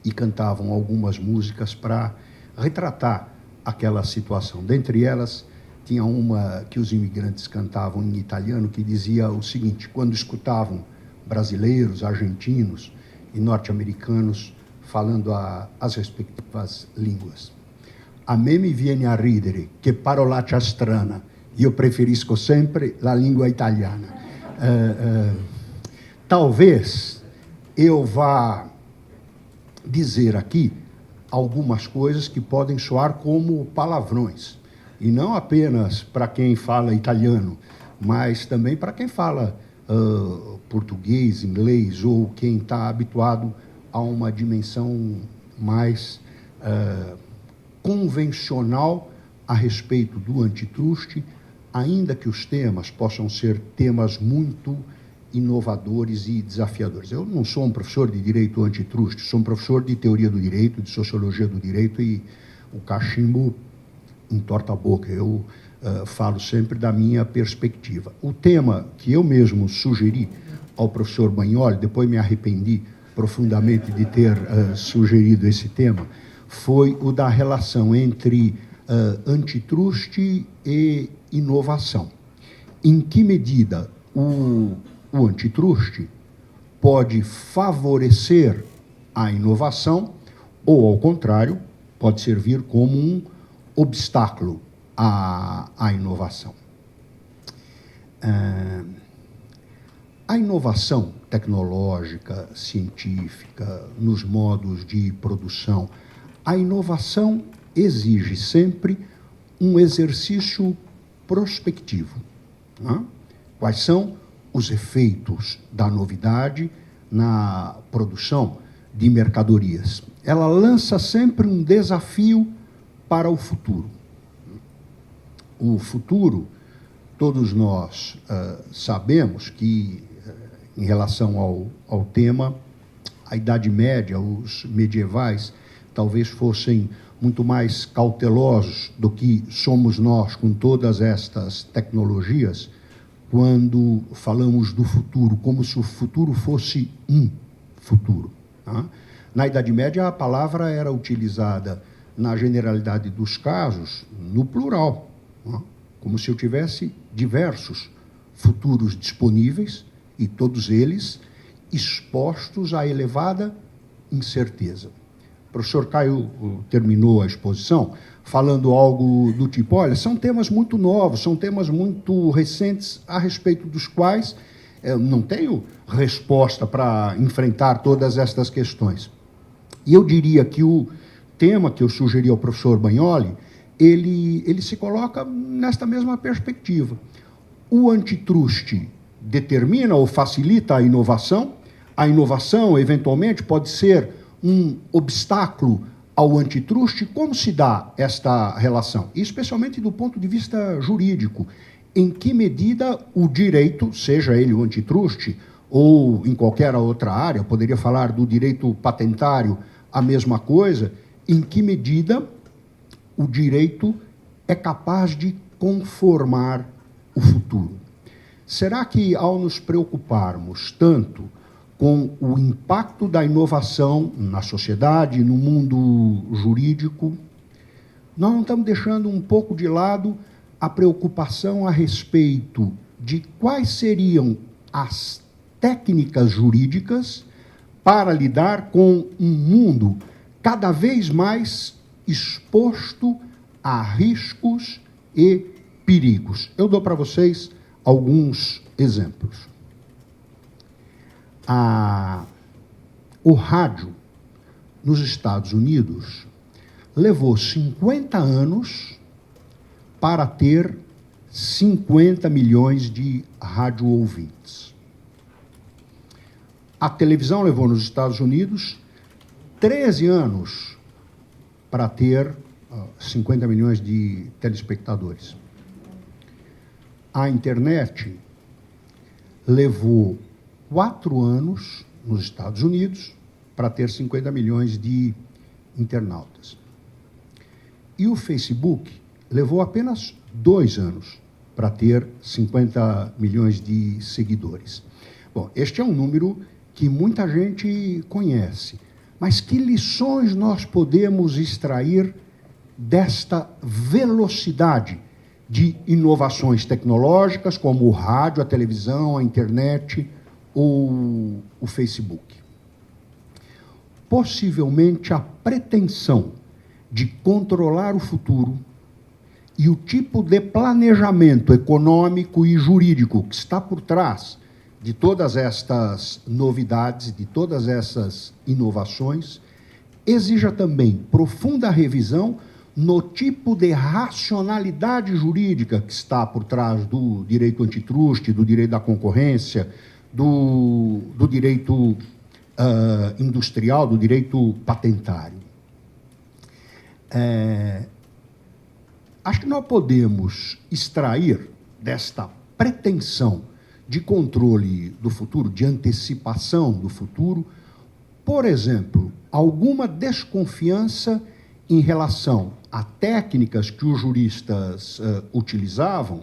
e cantavam algumas músicas para retratar aquela situação. Dentre elas, tinha uma que os imigrantes cantavam em italiano, que dizia o seguinte: quando escutavam brasileiros, argentinos e norte-americanos falando as respectivas línguas. A me mi viene a ridere, che parolaccia strana, io preferisco sempre la língua italiana. Talvez eu vá dizer aqui algumas coisas que podem soar como palavrões, e não apenas para quem fala italiano, mas também para quem fala português, inglês, ou quem está habituado a uma dimensão mais convencional a respeito do antitruste, ainda que os temas possam ser temas muito inovadores e desafiadores. Eu não sou um professor de direito antitruste, sou um professor de teoria do direito, de sociologia do direito, e o cachimbo entorta a boca. Eu falo sempre da minha perspectiva. O tema que eu mesmo sugeri ao professor Bagnoli, depois me arrependi profundamente de ter sugerido esse tema, foi o da relação entre antitruste e inovação. Em que medida o antitruste pode favorecer a inovação ou, ao contrário, pode servir como um obstáculo à inovação. A inovação tecnológica, científica, nos modos de produção, a inovação exige sempre um exercício prospectivo. Né? Quais são os efeitos da novidade na produção de mercadorias? Ela lança sempre um desafio para o futuro. O futuro, todos nós sabemos que, em relação ao tema, a Idade Média, os medievais, talvez fossem muito mais cautelosos do que somos nós com todas estas tecnologias, quando falamos do futuro, como se o futuro fosse um futuro. Tá? Na Idade Média, a palavra era utilizada, na generalidade dos casos, no plural, tá? Como se eu tivesse diversos futuros disponíveis e todos eles expostos a elevada incerteza. O professor Caio terminou a exposição falando algo do tipo: olha, são temas muito novos, são temas muito recentes, a respeito dos quais eu não tenho resposta para enfrentar todas estas questões. E eu diria que o tema que eu sugeri ao professor Bagnoli, ele se coloca nesta mesma perspectiva. O antitruste determina ou facilita a inovação, eventualmente, pode ser um obstáculo ao antitruste. Como se dá esta relação? E especialmente do ponto de vista jurídico. Em que medida o direito, seja ele o antitruste ou em qualquer outra área, poderia falar do direito patentário, a mesma coisa, em que medida o direito é capaz de conformar o futuro? Será que, ao nos preocuparmos tanto com o impacto da inovação na sociedade, no mundo jurídico, nós não estamos deixando um pouco de lado a preocupação a respeito de quais seriam as técnicas jurídicas para lidar com um mundo cada vez mais exposto a riscos e perigos? Eu dou para vocês alguns exemplos. O rádio, nos Estados Unidos, levou 50 anos para ter 50 milhões de rádio-ouvintes. A televisão levou, nos Estados Unidos, 13 anos para ter 50 milhões de telespectadores. A internet levou 4 anos nos Estados Unidos para ter 50 milhões de internautas. E o Facebook levou apenas 2 anos para ter 50 milhões de seguidores. Bom, este é um número que muita gente conhece, mas que lições nós podemos extrair desta velocidade de inovações tecnológicas, como o rádio, a televisão, a internet ou o Facebook? Possivelmente a pretensão de controlar o futuro e o tipo de planejamento econômico e jurídico que está por trás de todas estas novidades, de todas essas inovações, exija também profunda revisão no tipo de racionalidade jurídica que está por trás do direito antitruste, do direito da concorrência, do direito industrial, do direito patentário. Acho que nós podemos extrair desta pretensão de controle do futuro, de antecipação do futuro, por exemplo, alguma desconfiança em relação a técnicas que os juristas utilizavam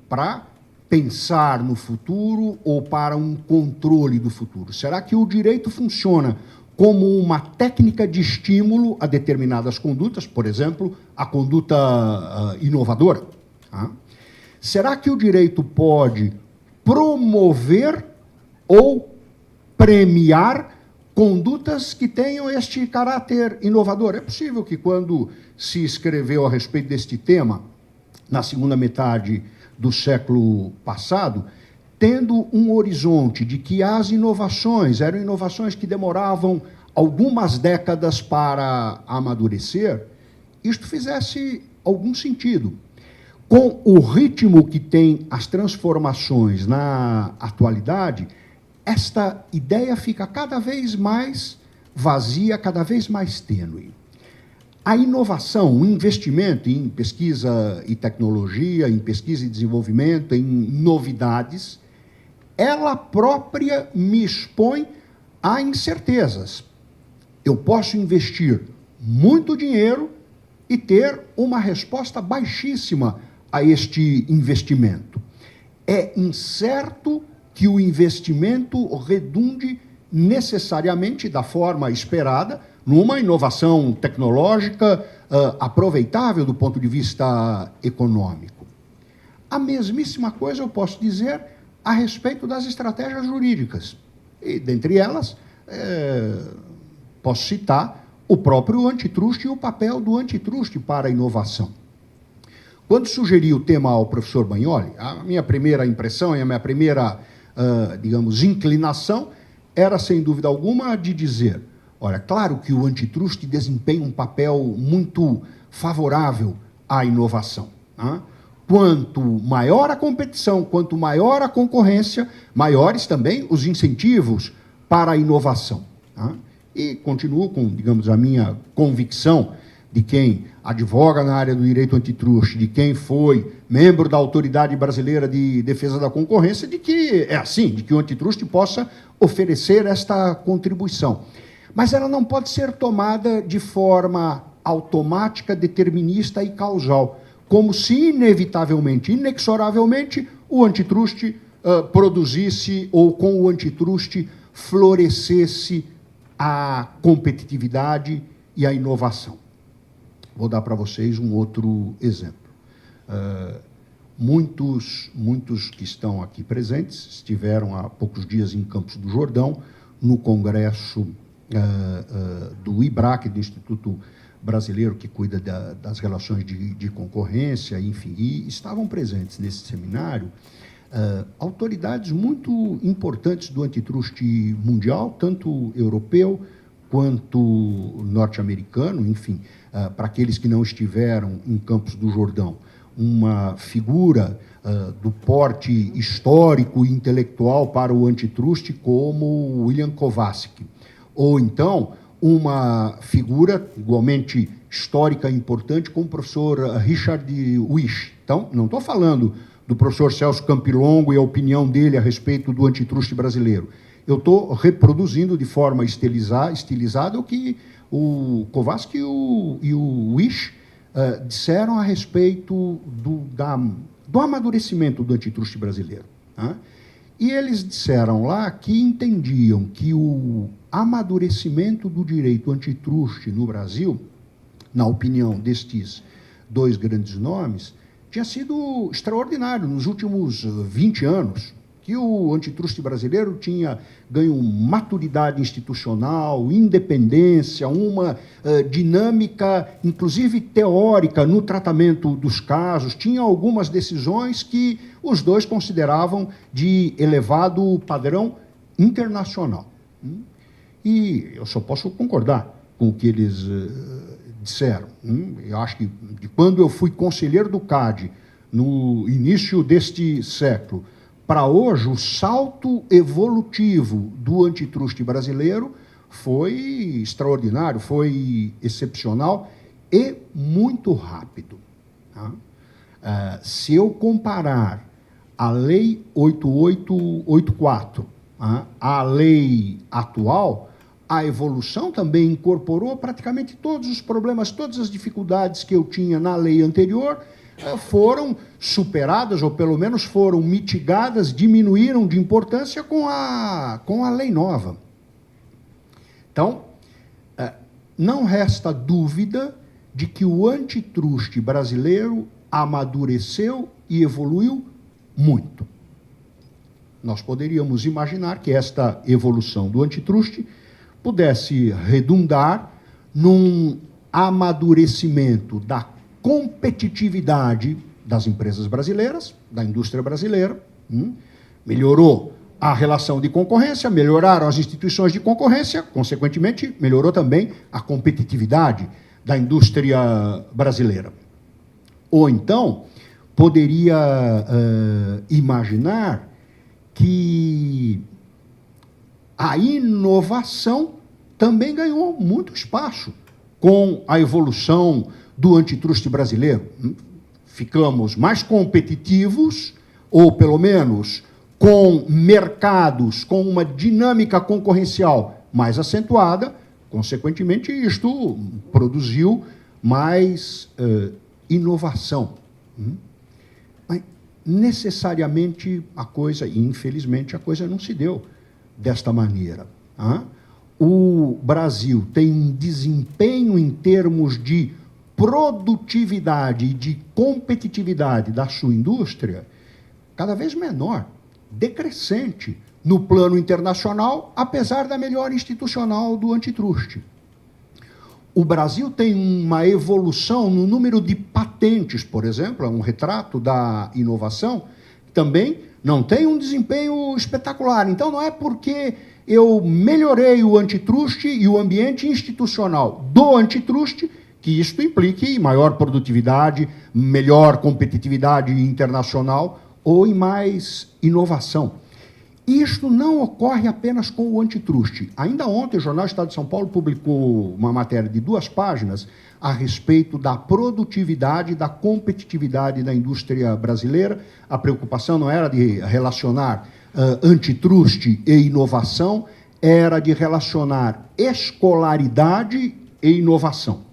para pensar no futuro ou para um controle do futuro. Será que o direito funciona como uma técnica de estímulo a determinadas condutas, por exemplo, a conduta inovadora? Será que o direito pode promover ou premiar condutas que tenham este caráter inovador? É possível que, quando se escreveu a respeito deste tema, na segunda metade do século passado, tendo um horizonte de que as inovações eram inovações que demoravam algumas décadas para amadurecer, isto fizesse algum sentido. Com o ritmo que tem as transformações na atualidade, esta ideia fica cada vez mais vazia, cada vez mais tênue. A inovação, o investimento em pesquisa e tecnologia, em pesquisa e desenvolvimento, em novidades, ela própria me expõe a incertezas. Eu posso investir muito dinheiro e ter uma resposta baixíssima a este investimento. É incerto que o investimento redunde necessariamente da forma esperada numa inovação tecnológica aproveitável do ponto de vista econômico. A mesmíssima coisa eu posso dizer a respeito das estratégias jurídicas. E, dentre elas, posso citar o próprio antitruste e o papel do antitruste para a inovação. Quando sugeri o tema ao professor Bagnoli, a minha primeira impressão e a minha primeira, digamos, inclinação era, sem dúvida alguma, de dizer: olha, claro que o antitruste desempenha um papel muito favorável à inovação. Quanto maior a competição, quanto maior a concorrência, maiores também os incentivos para a inovação. E continuo com, digamos, a minha convicção de quem advoga na área do direito antitruste, de quem foi membro da Autoridade Brasileira de Defesa da Concorrência, de que é assim, de que o antitruste possa oferecer esta contribuição. Mas ela não pode ser tomada de forma automática, determinista e causal, como se inevitavelmente, inexoravelmente, o antitruste produzisse, ou com o antitruste florescesse a competitividade e a inovação. Vou dar para vocês um outro exemplo. Muitos que estão aqui presentes estiveram há poucos dias em Campos do Jordão, no congresso do IBRAC, do Instituto Brasileiro que cuida das relações de concorrência, enfim, e estavam presentes nesse seminário autoridades muito importantes do antitruste mundial, tanto europeu quanto norte-americano, enfim, para aqueles que não estiveram em Campos do Jordão, uma figura do porte histórico e intelectual para o antitruste como William Kovacic, ou então uma figura igualmente histórica e importante como o professor Richard Wish. Então, não estou falando do professor Celso Campilongo e a opinião dele a respeito do antitruste brasileiro. Eu estou reproduzindo de forma estilizada o que o Kovacs e o Wish disseram a respeito do amadurecimento do antitruste brasileiro. Né? E eles disseram lá que entendiam que o amadurecimento do direito antitruste no Brasil, na opinião destes dois grandes nomes, tinha sido extraordinário nos últimos 20 anos, que o antitruste brasileiro tinha ganho maturidade institucional, independência, uma dinâmica, inclusive teórica, no tratamento dos casos, tinha algumas decisões que os dois consideravam de elevado padrão internacional. E eu só posso concordar com o que eles disseram. Eu acho que de quando eu fui conselheiro do CAD, no início deste século, para hoje, o salto evolutivo do antitruste brasileiro foi extraordinário, foi excepcional e muito rápido. Tá? Se eu comparar a Lei 8884 à lei atual, a evolução também incorporou praticamente todos os problemas, todas as dificuldades que eu tinha na lei anterior, foram superadas, ou pelo menos foram mitigadas, diminuíram de importância com a lei nova. Então, não resta dúvida de que o antitruste brasileiro amadureceu e evoluiu muito. Nós poderíamos imaginar que esta evolução do antitruste pudesse redundar num amadurecimento da competitividade das empresas brasileiras, da indústria brasileira, melhorou a relação de concorrência, melhoraram as instituições de concorrência, consequentemente, melhorou também a competitividade da indústria brasileira. Ou então, poderia imaginar que a inovação também ganhou muito espaço com a evolução do antitruste brasileiro. Ficamos mais competitivos, ou pelo menos com mercados com uma dinâmica concorrencial mais acentuada, consequentemente, isto produziu mais inovação. Mas, necessariamente, a coisa, e infelizmente, a coisa não se deu desta maneira. O Brasil tem um desempenho em termos de produtividade e de competitividade da sua indústria cada vez menor, decrescente no plano internacional, apesar da melhora institucional do antitruste. O Brasil tem uma evolução no número de patentes, por exemplo, é um retrato da inovação, também não tem um desempenho espetacular. Então, não é porque eu melhorei o antitruste e o ambiente institucional do antitruste que isto implique maior produtividade, melhor competitividade internacional ou em mais inovação. Isto não ocorre apenas com o antitruste. Ainda ontem, o Jornal Estado de São Paulo publicou uma matéria de 2 páginas a respeito da produtividade, da competitividade da indústria brasileira. A preocupação não era de relacionar antitruste e inovação, era de relacionar escolaridade e inovação.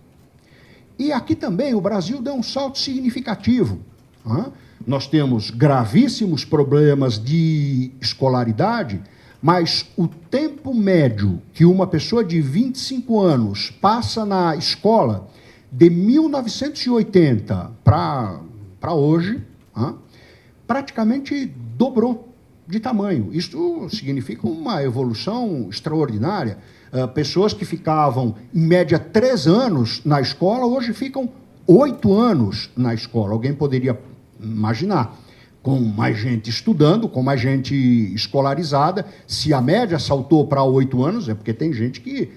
E aqui também o Brasil deu um salto significativo. Nós temos gravíssimos problemas de escolaridade, mas o tempo médio que uma pessoa de 25 anos passa na escola, de 1980 para hoje, praticamente dobrou de tamanho. Isso significa uma evolução extraordinária. Pessoas que ficavam, em média, 3 anos na escola, hoje ficam 8 anos na escola. Alguém poderia imaginar, com mais gente estudando, com mais gente escolarizada, se a média saltou para 8 anos, é porque tem gente que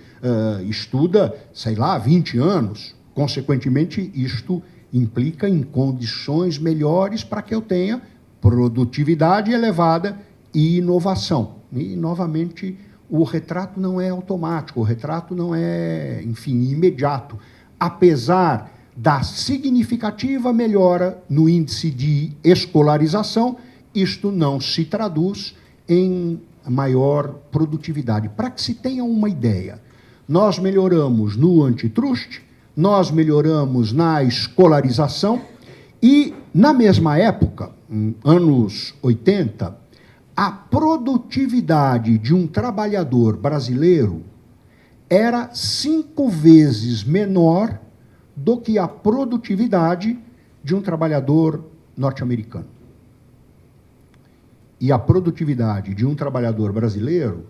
estuda, sei lá, 20 anos. Consequentemente, isto implica em condições melhores para que eu tenha produtividade elevada e inovação. E, novamente, o retrato não é automático, o retrato não é, enfim, imediato. Apesar da significativa melhora no índice de escolarização, isto não se traduz em maior produtividade. Para que se tenha uma ideia, nós melhoramos no antitrust, nós melhoramos na escolarização e, na mesma época, anos 80, a produtividade de um trabalhador brasileiro era 5 vezes menor do que a produtividade de um trabalhador norte-americano. E a produtividade de um trabalhador brasileiro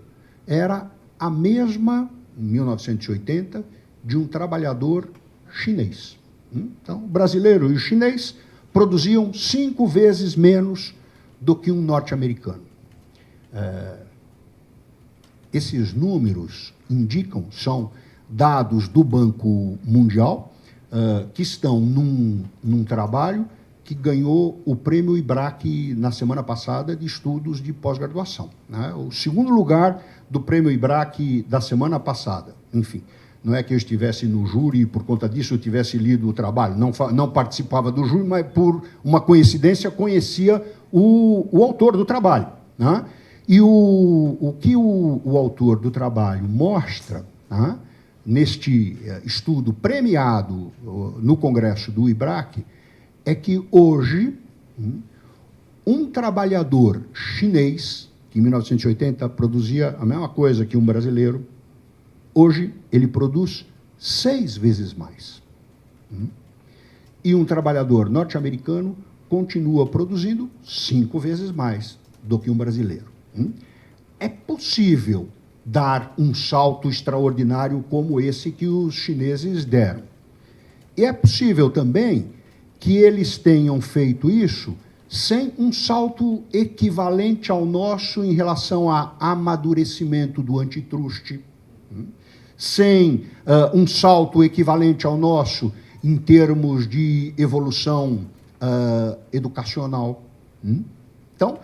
era a mesma, em 1980, de um trabalhador chinês. Então, o brasileiro e o chinês produziam 5 vezes menos do que um norte-americano. Esses números indicam, são dados do Banco Mundial, que estão num trabalho que ganhou o prêmio IBRAC na semana passada de estudos de pós-graduação, né? O segundo lugar do prêmio IBRAC da semana passada. Enfim, não é que eu estivesse no júri e por conta disso eu tivesse lido o trabalho, não participava do júri, mas por uma coincidência conhecia o autor do trabalho, né? E o que o autor do trabalho mostra, né, neste estudo premiado no Congresso do IBRAC, é que hoje um trabalhador chinês, que em 1980 produzia a mesma coisa que um brasileiro, hoje ele produz 6 vezes mais. E um trabalhador norte-americano continua produzindo 5 vezes mais do que um brasileiro. É possível dar um salto extraordinário como esse que os chineses deram. E é possível também que eles tenham feito isso sem um salto equivalente ao nosso em relação a amadurecimento do antitruste, sem um salto equivalente ao nosso em termos de evolução educacional. Então,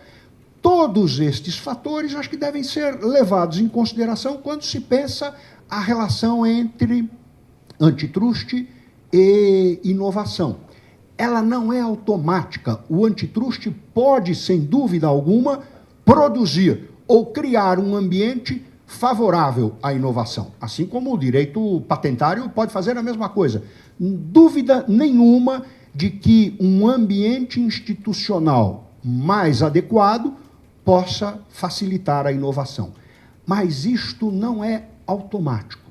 todos estes fatores acho que devem ser levados em consideração quando se pensa a relação entre antitruste e inovação. Ela não é automática. O antitruste pode, sem dúvida alguma, produzir ou criar um ambiente favorável à inovação, assim como o direito patentário pode fazer a mesma coisa. Dúvida nenhuma de que um ambiente institucional mais adequado possa facilitar a inovação. Mas isto não é automático.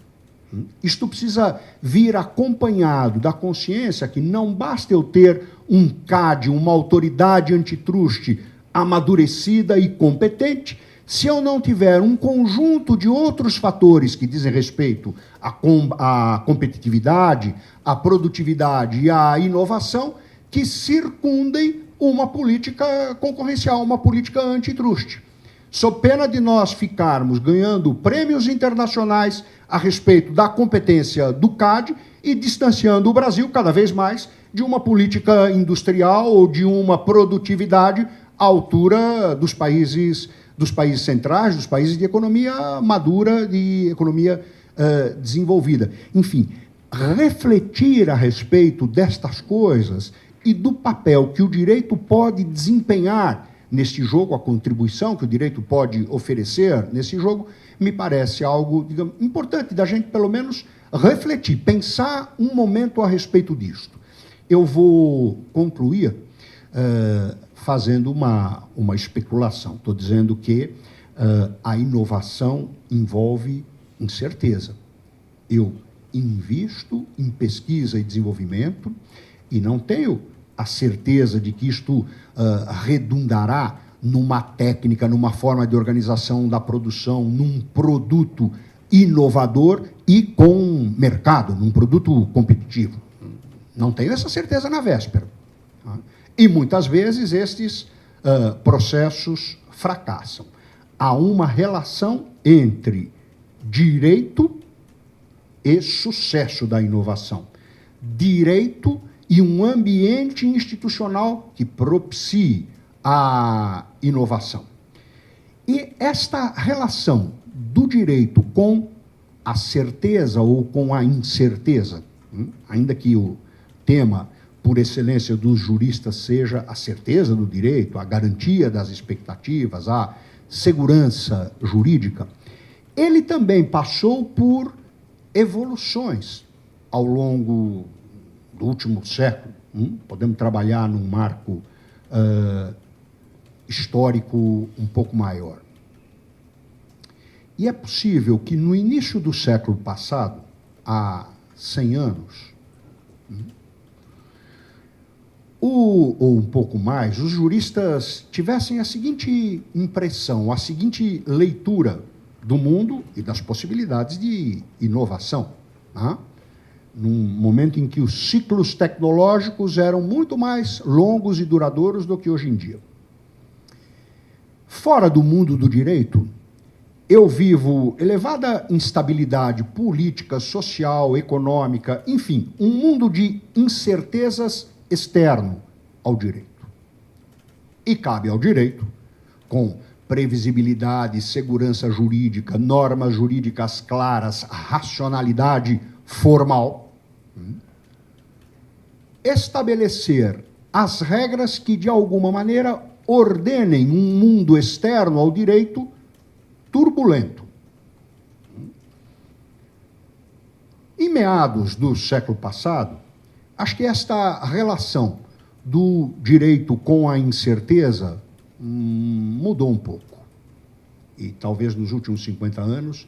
Isto precisa vir acompanhado da consciência que não basta eu ter um CAD, uma autoridade antitruste amadurecida e competente, se eu não tiver um conjunto de outros fatores que dizem respeito à competitividade, à produtividade e à inovação que circundem uma política concorrencial, uma política antitruste. Sob pena de nós ficarmos ganhando prêmios internacionais a respeito da competência do CAD e distanciando o Brasil cada vez mais de uma política industrial ou de uma produtividade à altura dos países centrais, dos países de economia madura, de economia desenvolvida. Enfim, refletir a respeito destas coisas e do papel que o direito pode desempenhar neste jogo, a contribuição que o direito pode oferecer nesse jogo, me parece algo, digamos, importante da gente, pelo menos, refletir, pensar um momento a respeito disto. Eu vou concluir fazendo uma especulação. Estou dizendo que a inovação envolve incerteza. Eu invisto em pesquisa e desenvolvimento e não tenho a certeza de que isto redundará numa técnica, numa forma de organização da produção, num produto inovador e com mercado, num produto competitivo. Não tenho essa certeza na véspera. E, muitas vezes, estes processos fracassam. Há uma relação entre direito e sucesso da inovação. Direito e um ambiente institucional que propicie a inovação. E esta relação do direito com a certeza ou com a incerteza, ainda que o tema por excelência dos juristas seja a certeza do direito, a garantia das expectativas, a segurança jurídica, ele também passou por evoluções ao longo do último século. Podemos trabalhar num marco histórico um pouco maior. E é possível que no início do século passado, há 100 anos, ou um pouco mais, os juristas tivessem a seguinte impressão, a seguinte leitura do mundo e das possibilidades de inovação. Num momento em que os ciclos tecnológicos eram muito mais longos e duradouros do que hoje em dia. Fora do mundo do direito, eu vivo elevada instabilidade política, social, econômica, enfim, um mundo de incertezas externo ao direito. E cabe ao direito, com previsibilidade, segurança jurídica, normas jurídicas claras, racionalidade formal, estabelecer as regras que, de alguma maneira, ordenem um mundo externo ao direito turbulento. Em meados do século passado, acho que esta relação do direito com a incerteza mudou um pouco. E talvez nos últimos 50 anos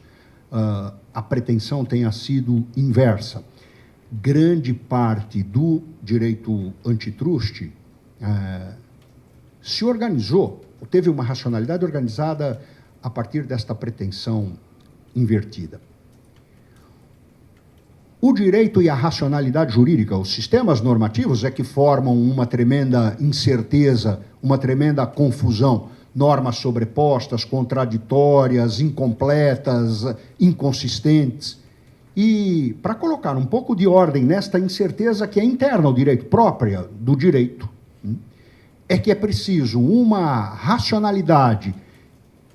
a pretensão tenha sido inversa. Grande parte do direito antitruste se organizou, teve uma racionalidade organizada a partir desta pretensão invertida. O direito e a racionalidade jurídica, os sistemas normativos, é que formam uma tremenda incerteza, uma tremenda confusão. Normas sobrepostas, contraditórias, incompletas, inconsistentes. E, para colocar um pouco de ordem nesta incerteza que é interna ao direito, própria do direito, é que é preciso uma racionalidade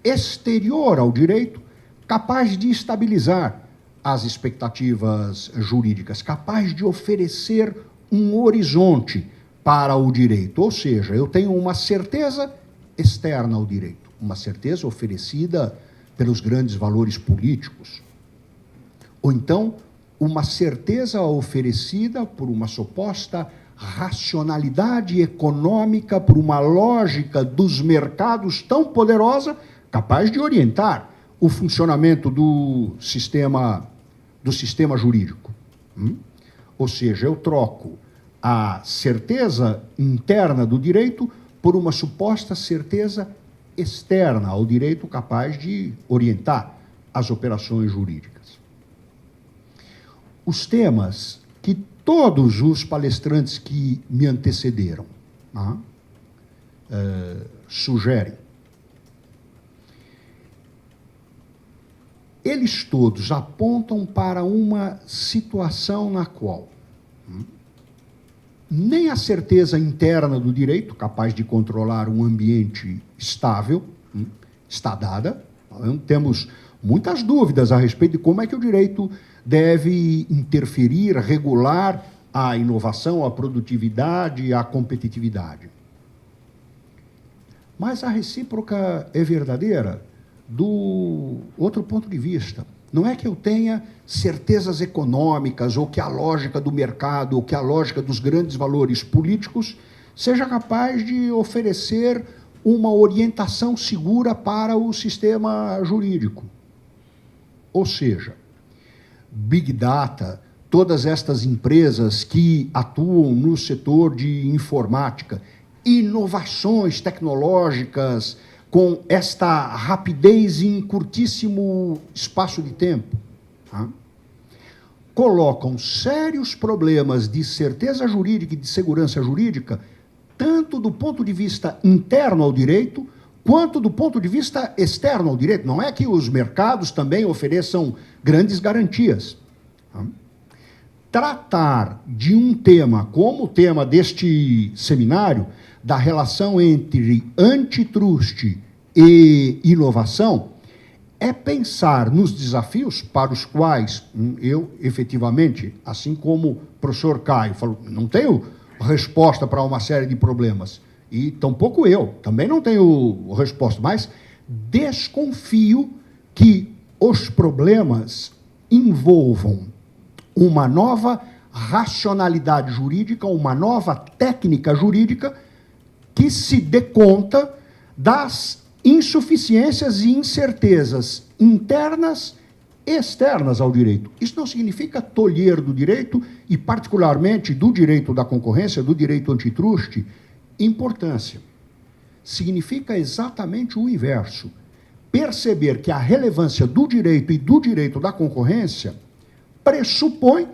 exterior ao direito capaz de estabilizar as expectativas jurídicas, capaz de oferecer um horizonte para o direito. Ou seja, eu tenho uma certeza externa ao direito, uma certeza oferecida pelos grandes valores políticos. Ou então, uma certeza oferecida por uma suposta racionalidade econômica, por uma lógica dos mercados tão poderosa, capaz de orientar o funcionamento do sistema jurídico. Ou seja, eu troco a certeza interna do direito por uma suposta certeza externa ao direito capaz de orientar as operações jurídicas. Os temas que todos os palestrantes que me antecederam sugerem, eles todos apontam para uma situação na qual nem a certeza interna do direito, capaz de controlar um ambiente estável, está dada. Temos muitas dúvidas a respeito de como é que o direito deve interferir, regular a inovação, a produtividade, a competitividade. Mas a recíproca é verdadeira do outro ponto de vista. Não é que eu tenha certezas econômicas, ou que a lógica do mercado, ou que a lógica dos grandes valores políticos seja capaz de oferecer uma orientação segura para o sistema jurídico. Ou seja, Big Data, todas estas empresas que atuam no setor de informática, inovações tecnológicas com esta rapidez em curtíssimo espaço de tempo, colocam sérios problemas de certeza jurídica e de segurança jurídica, tanto do ponto de vista interno ao direito, quanto do ponto de vista externo ao direito. Não é que os mercados também ofereçam grandes garantias. Tratar de um tema como o tema deste seminário, da relação entre antitruste e inovação, é pensar nos desafios para os quais eu, efetivamente, assim como o professor Caio falou, não tenho resposta para uma série de problemas, e tampouco eu, também não tenho resposta, mas desconfio que os problemas envolvam uma nova racionalidade jurídica, uma nova técnica jurídica que se dê conta das insuficiências e incertezas internas e externas ao direito. Isso não significa tolher do direito, e particularmente do direito da concorrência, do direito antitruste, importância. Significa exatamente o inverso. Perceber que a relevância do direito e do direito da concorrência pressupõe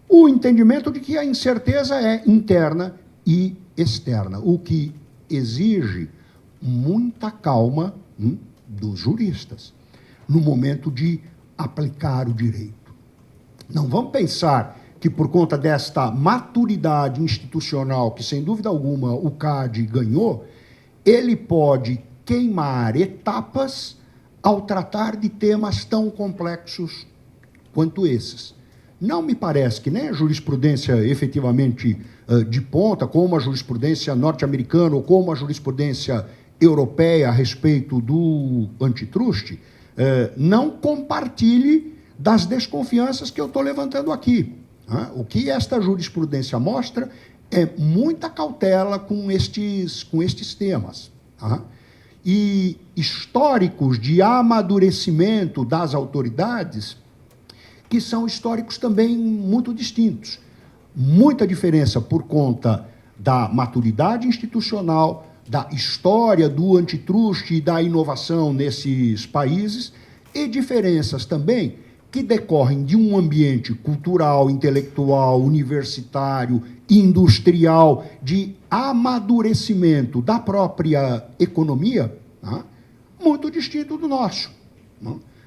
o entendimento de que a incerteza é interna e externa, o que exige muita calma dos juristas no momento de aplicar o direito. Não vamos pensar que, por conta desta maturidade institucional que, sem dúvida alguma, o CAD ganhou, ele pode queimar etapas ao tratar de temas tão complexos quanto esses. Não me parece que nem a jurisprudência efetivamente de ponta, como a jurisprudência norte-americana ou como a jurisprudência europeia a respeito do antitruste, não compartilhe das desconfianças que eu estou levantando aqui. O que esta jurisprudência mostra é muita cautela com estes temas. E históricos de amadurecimento das autoridades que são históricos também muito distintos. Muita diferença por conta da maturidade institucional, da história do antitruste e da inovação nesses países, e diferenças também que decorrem de um ambiente cultural, intelectual, universitário, industrial, de amadurecimento da própria economia, muito distinto do nosso.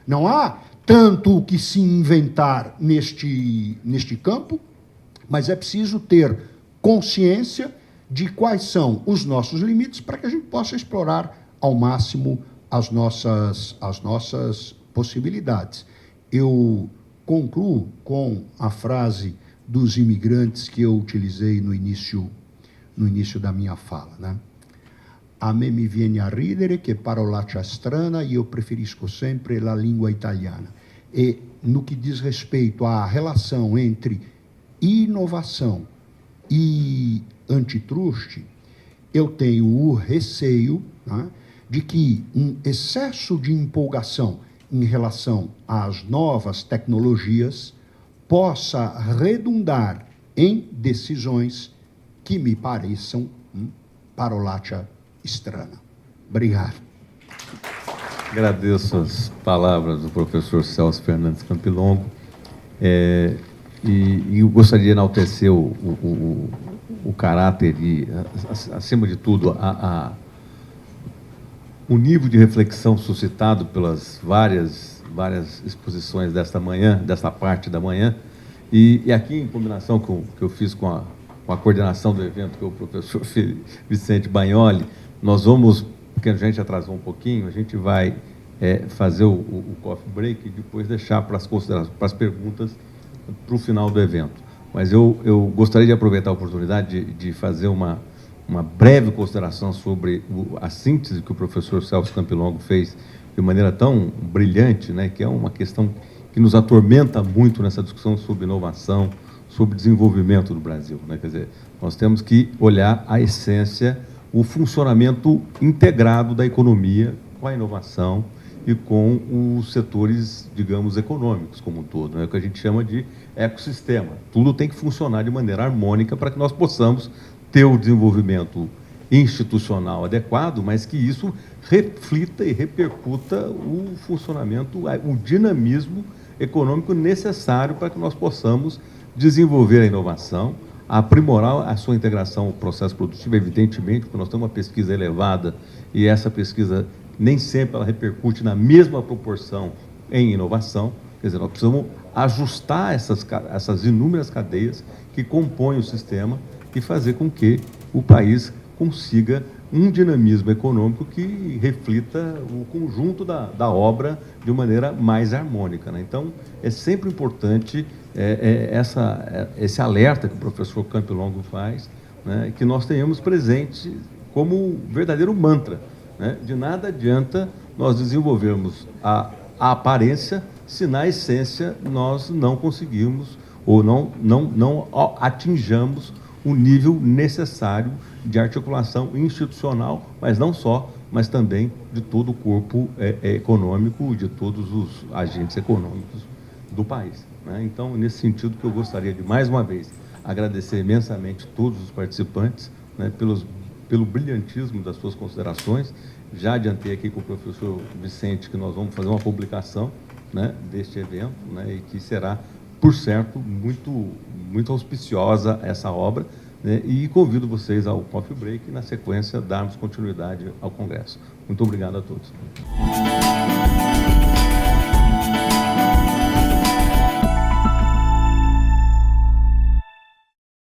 Não há tanto o que se inventar neste campo, mas é preciso ter consciência de quais são os nossos limites para que a gente possa explorar ao máximo as nossas possibilidades. Eu concluo com a frase dos imigrantes que eu utilizei no início da minha fala, né? A me mi viene a ridere che parolaccia strana, io preferisco sempre la lingua italiana. E no que diz respeito à relação entre inovação e antitruste, eu tenho o receio, né, de que um excesso de empolgação em relação às novas tecnologias possa redundar em decisões que me pareçam parolaccia strana. Obrigado. Agradeço as palavras do professor Celso Fernandes Campilongo, e eu gostaria de enaltecer o caráter e, acima de tudo, o nível de reflexão suscitado pelas várias exposições desta parte da manhã, e aqui, em combinação com o que eu fiz com a coordenação do evento, que é o professor Vicente Bagnoli, nós vamos, porque a gente atrasou um pouquinho, a gente vai fazer o coffee break e depois deixar para as perguntas para o final do evento. Mas eu gostaria de aproveitar a oportunidade de fazer uma breve consideração sobre a síntese que o professor Celso Campilongo fez de maneira tão brilhante, né, que é uma questão que nos atormenta muito nessa discussão sobre inovação, sobre desenvolvimento do Brasil, né? Quer dizer, nós temos que olhar a essência, o funcionamento integrado da economia com a inovação e com os setores, digamos, econômicos como um todo, né? O que a gente chama de ecossistema. Tudo tem que funcionar de maneira harmônica para que nós possamos ter o desenvolvimento institucional adequado, mas que isso reflita e repercuta o funcionamento, o dinamismo econômico necessário para que nós possamos desenvolver a inovação, aprimorar a sua integração ao processo produtivo, evidentemente, porque nós temos uma pesquisa elevada e essa pesquisa nem sempre ela repercute na mesma proporção em inovação. Quer dizer, nós precisamos ajustar essas inúmeras cadeias que compõem o sistema e fazer com que o país consiga um dinamismo econômico que reflita o conjunto da obra de maneira mais harmônica, né? Então, é sempre importante esse alerta que o professor Campilongo faz, né, que nós tenhamos presente como verdadeiro mantra, né? De nada adianta nós desenvolvermos a aparência se na essência nós não conseguimos ou não atinjamos o nível necessário de articulação institucional, mas não só, mas também de todo o corpo econômico, de todos os agentes econômicos do país, né? Então, nesse sentido que eu gostaria de, mais uma vez, agradecer imensamente todos os participantes, né, pelo brilhantismo das suas considerações. Já adiantei aqui com o professor Vicente que nós vamos fazer uma publicação, né, deste evento, né, e que será, por certo, muito auspiciosa essa obra, né, e convido vocês ao coffee break e, na sequência, darmos continuidade ao Congresso. Muito obrigado a todos.